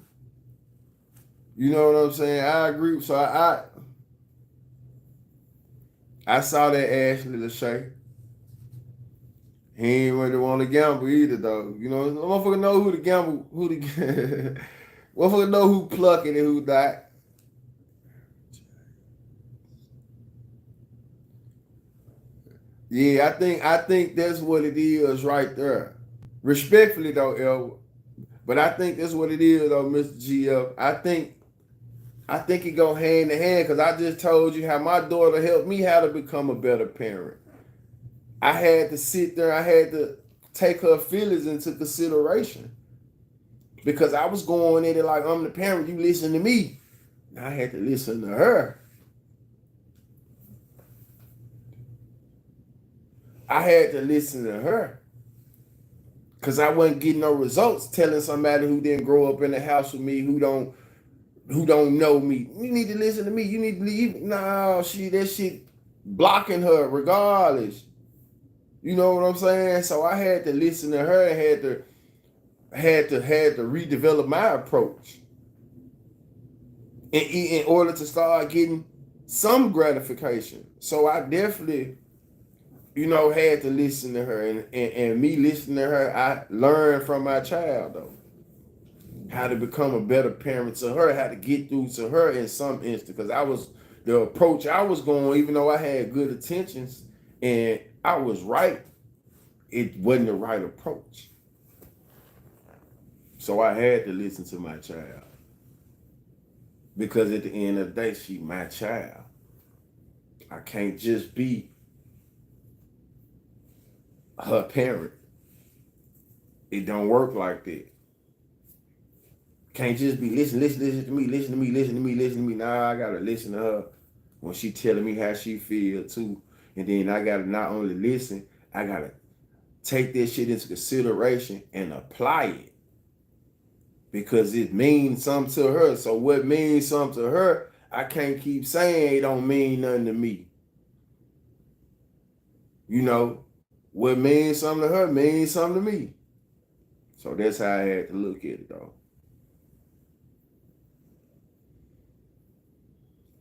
You know what I'm saying? I agree. So I saw that Ashley Lachey. He ain't really want to gamble either, though. The motherfucker know who to gamble, motherfucker know who pluck it and who not. Yeah, I think that's what it is right there. Respectfully though, El, but I think that's what it is though, Mr. GF. I think it go hand in hand because I just told you how my daughter helped me how to become a better parent. I had to sit there, I had to take her feelings into consideration because I was going in it like I'm the parent, you listen to me. I had to listen to her. I had to listen to her because I wasn't getting no results telling somebody who didn't grow up in the house with me, who don't who don't know me, you need to listen to me. You need to leave. No, that shit blocking her regardless. You know what I'm saying? So I had to listen to her and had to redevelop my approach in order to start getting some gratification. So I definitely, had to listen to her, and me listening to her, I learned from my child though how to become a better parent to her, how to get through to her in some instance. Because the approach I was going, even though I had good intentions and I was right, it wasn't the right approach. So I had to listen to my child. Because at the end of the day, she my child. I can't just be her parent. It don't work like that. Can't just be listen to me. Nah, I gotta listen to her when she telling me how she feel too. And then I gotta not only listen, I gotta take that shit into consideration and apply it. Because it means something to her. So what means something to her, I can't keep saying it don't mean nothing to me. What means something to her means something to me. So that's how I had to look at it though.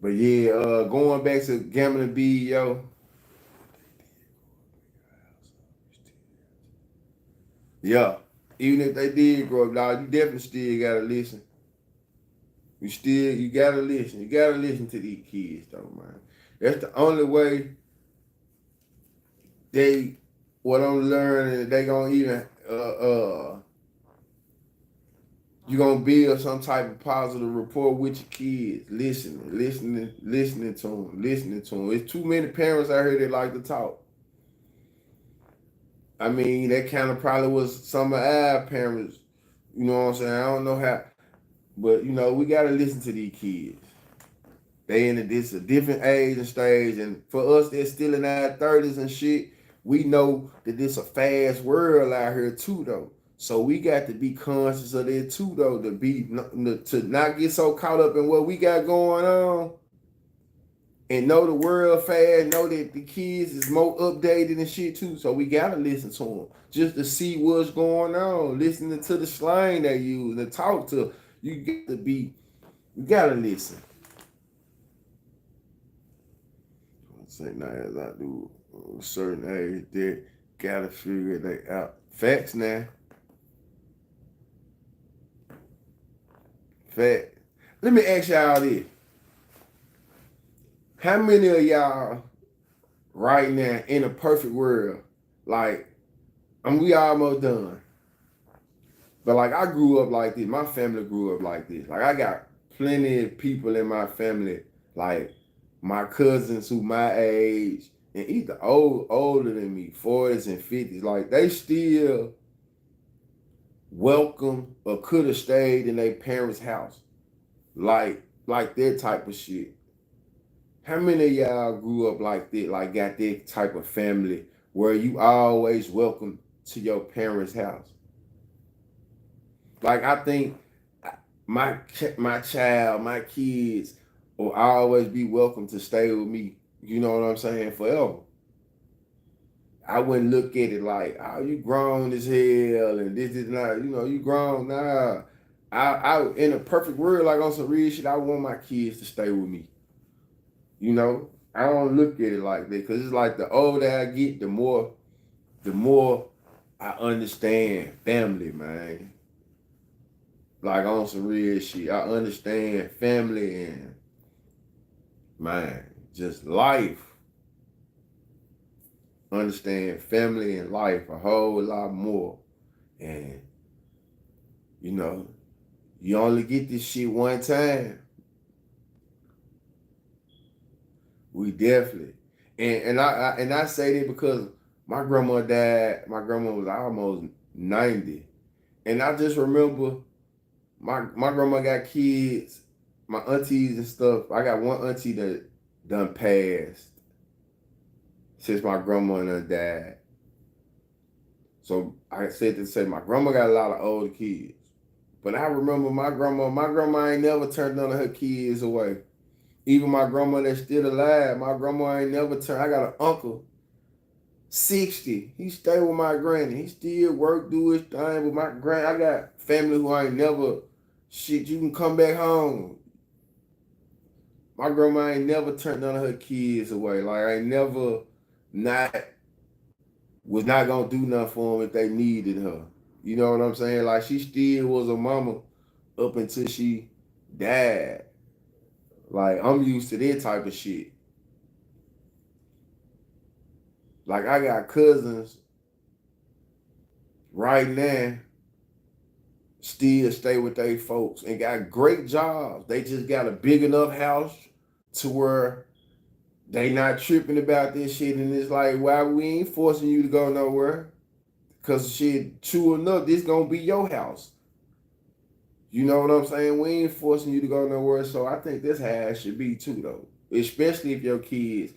But yeah, going back to gambling B, yo. Yeah. Even if they did grow up, dog, you definitely still gotta listen. You gotta listen. You gotta listen to these kids though, man. That's the only way what I'm learning, they gonna even you gonna build some type of positive rapport with your kids. Listening to them. There's too many parents out here that like to talk. I mean, that kind of probably was some of our parents. You know what I'm saying? I don't know how, but we gotta listen to these kids. They in a different age and stage, and for us, they're still in our 30s and shit. We know that it's a fast world out here too, though. So we got to be conscious of it too, though, to not get so caught up in what we got going on, and know the world fast. Know that the kids is more updated and shit too. So we gotta listen to them just to see what's going on. Listening to the slang they use and talk to. You gotta listen. Say now as I do a certain age, they gotta figure they out. Facts now. Fact. Let me ask y'all this. How many of y'all right now in a perfect world, like, we almost done. But like I grew up like this. My family grew up like this. Like I got plenty of people in my family, like my cousins who my age and either older than me, 40s and 50s, like they still welcome or could have stayed in their parents' house. Like that type of shit. How many of y'all grew up like that, like got that type of family where you always welcome to your parents' house? Like I think my child, my kids will always be welcome to stay with me. You know what I'm saying? Forever. I wouldn't look at it like, oh, you grown as hell, and this is not, you grown. Nah, I in a perfect world, like on some real shit, I want my kids to stay with me. I don't look at it like that because it's like the older I get, the more I understand family, man. Like on some real shit, I understand family and man, just life. Understand family and life a whole lot more. And you only get this shit one time. We definitely. And I say that because my grandma died. My grandma was almost 90. And I just remember my grandma got kids, my aunties and stuff. I got one auntie that done passed since my grandma done died. So I said to say my grandma got a lot of older kids. But I remember my grandma ain't never turned none of her kids away. Even my grandma that's still alive, my grandma ain't never turned. I got an uncle, 60. He stay with my granny. He still work, do his thing. But I got family who ain't never, shit, you can come back home. My grandma ain't never turned none of her kids away. Like, I ain't never not, was not gonna do nothing for them if they needed her. You know what I'm saying? Like, she still was a mama up until she died. Like, I'm used to that type of shit. Like, I got cousins right now still stay with their folks and got great jobs. They just got a big enough house to where they not tripping about this shit. And it's like, why we ain't forcing you to go nowhere? Because shit, true enough, this gonna be your house. You know what I'm saying? We ain't forcing you to go nowhere. So I think that's how it should be too, though. Especially if your kids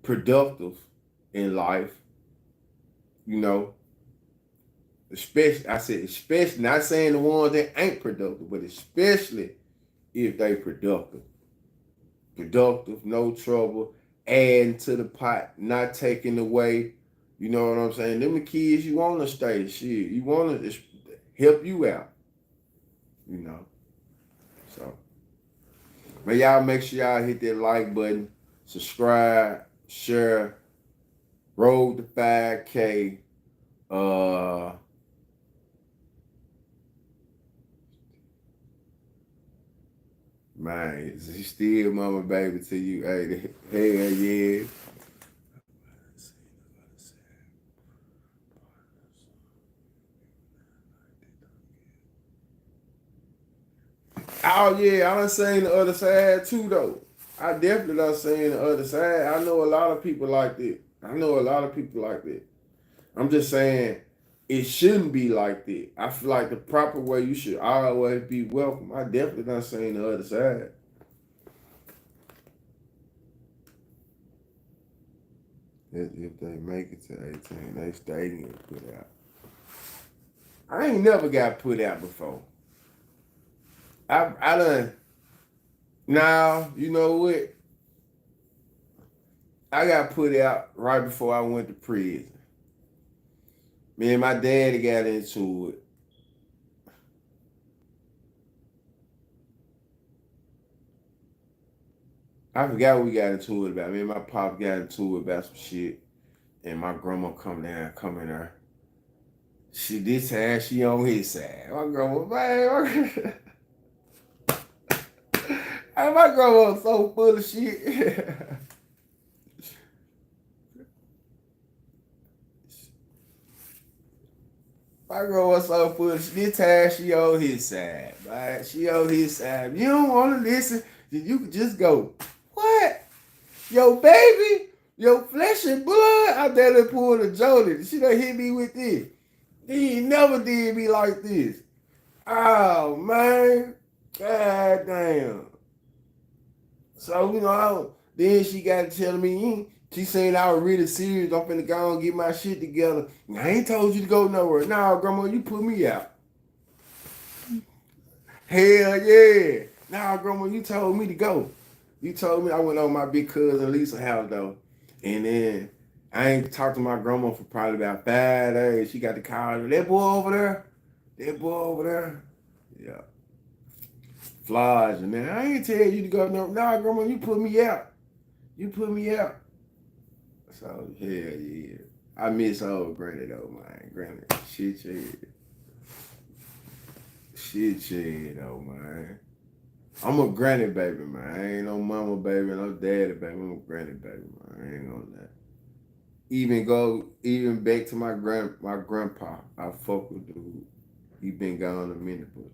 productive in life, you know. Especially, not saying the ones that ain't productive, but especially if they productive. Productive, no trouble, adding to the pot, not taking away. You know what I'm saying? Them the kids you want to stay. Shit, you want to help you out. You know. So, but y'all make sure y'all hit that like button, subscribe, share, roll the 5K. Man, she still mama baby to you. Hey, hell yeah. Oh yeah, I done seen the other side too though. I definitely done seen the other side. I know a lot of people like that. I'm just saying it shouldn't be like that. I feel like the proper way you should always be welcome. I definitely done seen the other side. If they make it to 18, they stay and put out. I ain't never got put out before. I done. Now, you know what? I got put out right before I went to prison. Me and my daddy got into it. I forgot what we got into it about. Me and my pop got into it about some shit. And my grandma come in there. This time she on his side. My grandma, man, my grandma was so full of shit. My girl was so full of shit. This time she on his side, right? She on his side. You don't want to listen, you can just go, what? Yo, baby, your flesh and blood. I better pull the Jody. She done hit me with this. He never did me like this. Oh, man. God damn. So, then she got to tell me, she saying I was really serious. I'm finna go and get my shit together. I ain't told you to go nowhere. Nah, grandma, you put me out. Hell yeah. Nah, grandma, you told me to go. You told me. I went on my big cousin Lisa's house though. And then I ain't talked to my grandma for probably about 5 days. She got the call. That boy over there. That boy over there. Yeah. Flies, man. I ain't tell you to go no. Nah, grandma, you put me out. You put me out. So hell yeah. I miss old granny though, man. Granny. Shit though, man. I'm a granny baby, man. I ain't no mama baby, no daddy baby. I'm a granny baby, man. I ain't gonna lie. Even back to my grandpa. I fuck with dude. He been gone a minute, but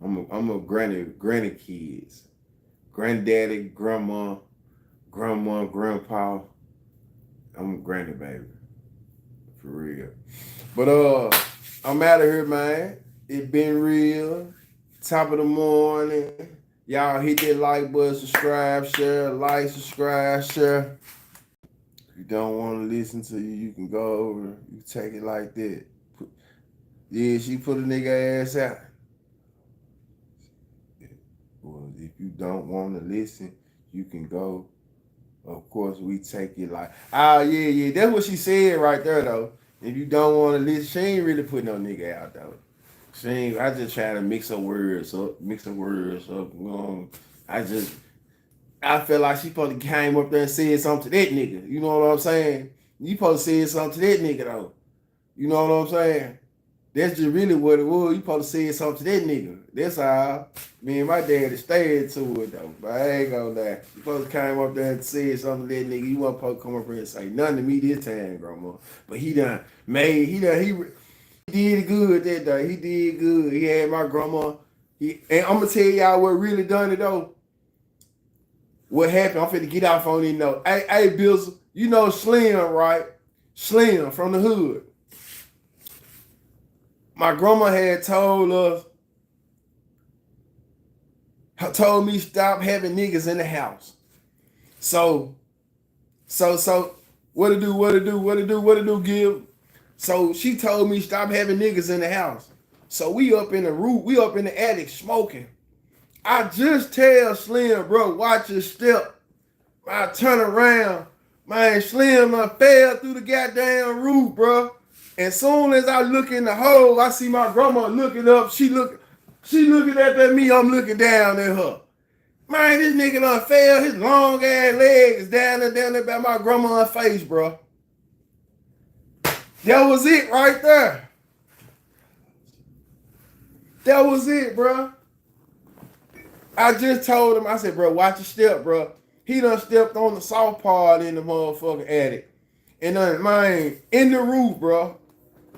I'm a granny kids. Granddaddy, grandpa. I'm a granny baby. For real. But I'm out of here, man. It been real. Top of the morning. Y'all hit that like button, subscribe, share, share. If you don't want to listen to you can go over. You take it like that. Yeah, she put a nigga ass out. don't want to listen, you can go. Of course, we take it like, oh, yeah. That's what she said right there, though. If you don't want to listen, she ain't really put no nigga out, though. She ain't, I just try to mix her words up. I feel like she supposed to came up there and said something to that nigga. You know what I'm saying? You supposed to say something to that nigga, though. You know what I'm saying? That's just really what it was. You supposed to say something to that nigga. That's all. Me and my daddy stayed to it, though. But I ain't gonna lie. You supposed to came up there and said something to that nigga. You wasn't supposed to come up here and say nothing to me this time, grandma. But he did good that day. He did good. He had my grandma. And I'm gonna tell y'all what really done it, though. What happened? I'm finna get off on it, though. Hey, Bills, you know Slim, right? Slim from the hood. My grandma had told me stop having niggas in the house. So, what to do, Gil? So she told me stop having niggas in the house. So we up in the roof, we up in the attic smoking. I just tell Slim, bro, watch your step. I turn around, man, Slim fell through the goddamn roof, bro. And soon as I look in the hole, I see my grandma looking up. She looking at me. I'm looking down at her. Man, this nigga done fell. His long ass legs down there by my grandma's face, bro. That was it right there. That was it, bro. I just told him, I said, bro, watch your step, bro. He done stepped on the soft part in the motherfucking attic. And then, man, in the roof, bro.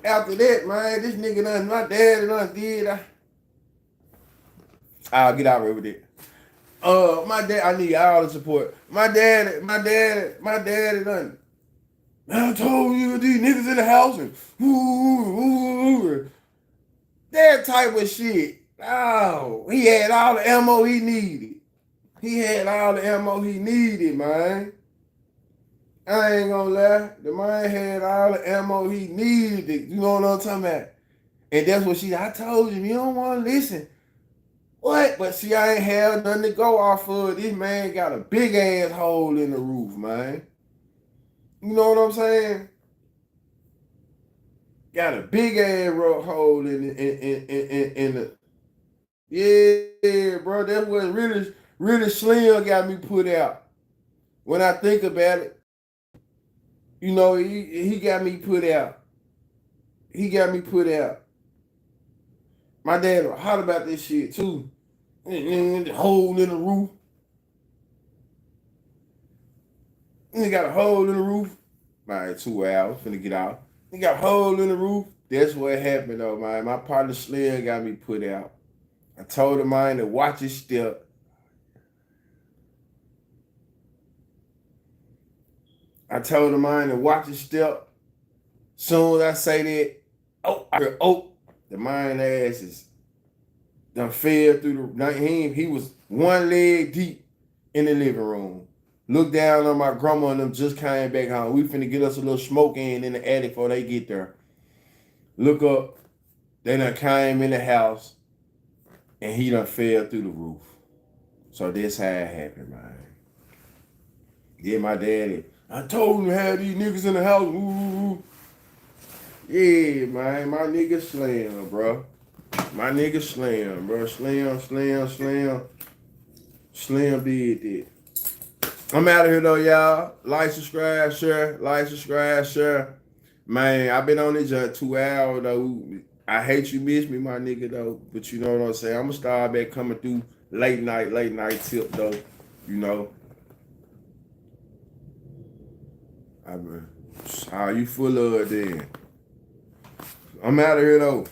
After that, man, this nigga done, my daddy done did. I'll get out with it. My dad, I need all the support. My daddy done. Man, I told you these niggas in the house and that type of shit. Oh, he had all the ammo he needed. Man. I ain't gonna lie. The man had all the ammo he needed. You know what I'm talking about? And that's what I told you don't want to listen. What? But see, I ain't have nothing to go off of. This man got a big ass hole in the roof, man. You know what I'm saying? Got a big ass hole in the. Yeah, bro. That's what really Slim got me put out. When I think about it, you know, he got me put out. My dad was hot about this shit too. The hole in the roof. He got a hole in the roof. All right, 2 hours, finna get out. He got a hole in the roof. That's what happened though, man. My partner Slim got me put out. I told him, man, to watch his step. Soon as I say that, I heard, the man ass is done fell through the he was one leg deep in the living room. Look down on my grandma and them just came back home. We finna get us a little smoke in the attic before they get there. Look up, they done came in the house and he done fell through the roof. So that's how it happened, man. Yeah, my daddy. I told him to have these niggas in the house. Ooh. Yeah, man. My nigga Slim, bro. Slim did that. I'm out of here, though, y'all. Like, subscribe, share. Man, I've been on this 2 hours, though. I hate you miss me, my nigga, though. But you know what I'm saying? I'm going to start back coming through late night tip, though. You know. How you full of it then? I'm out of here though.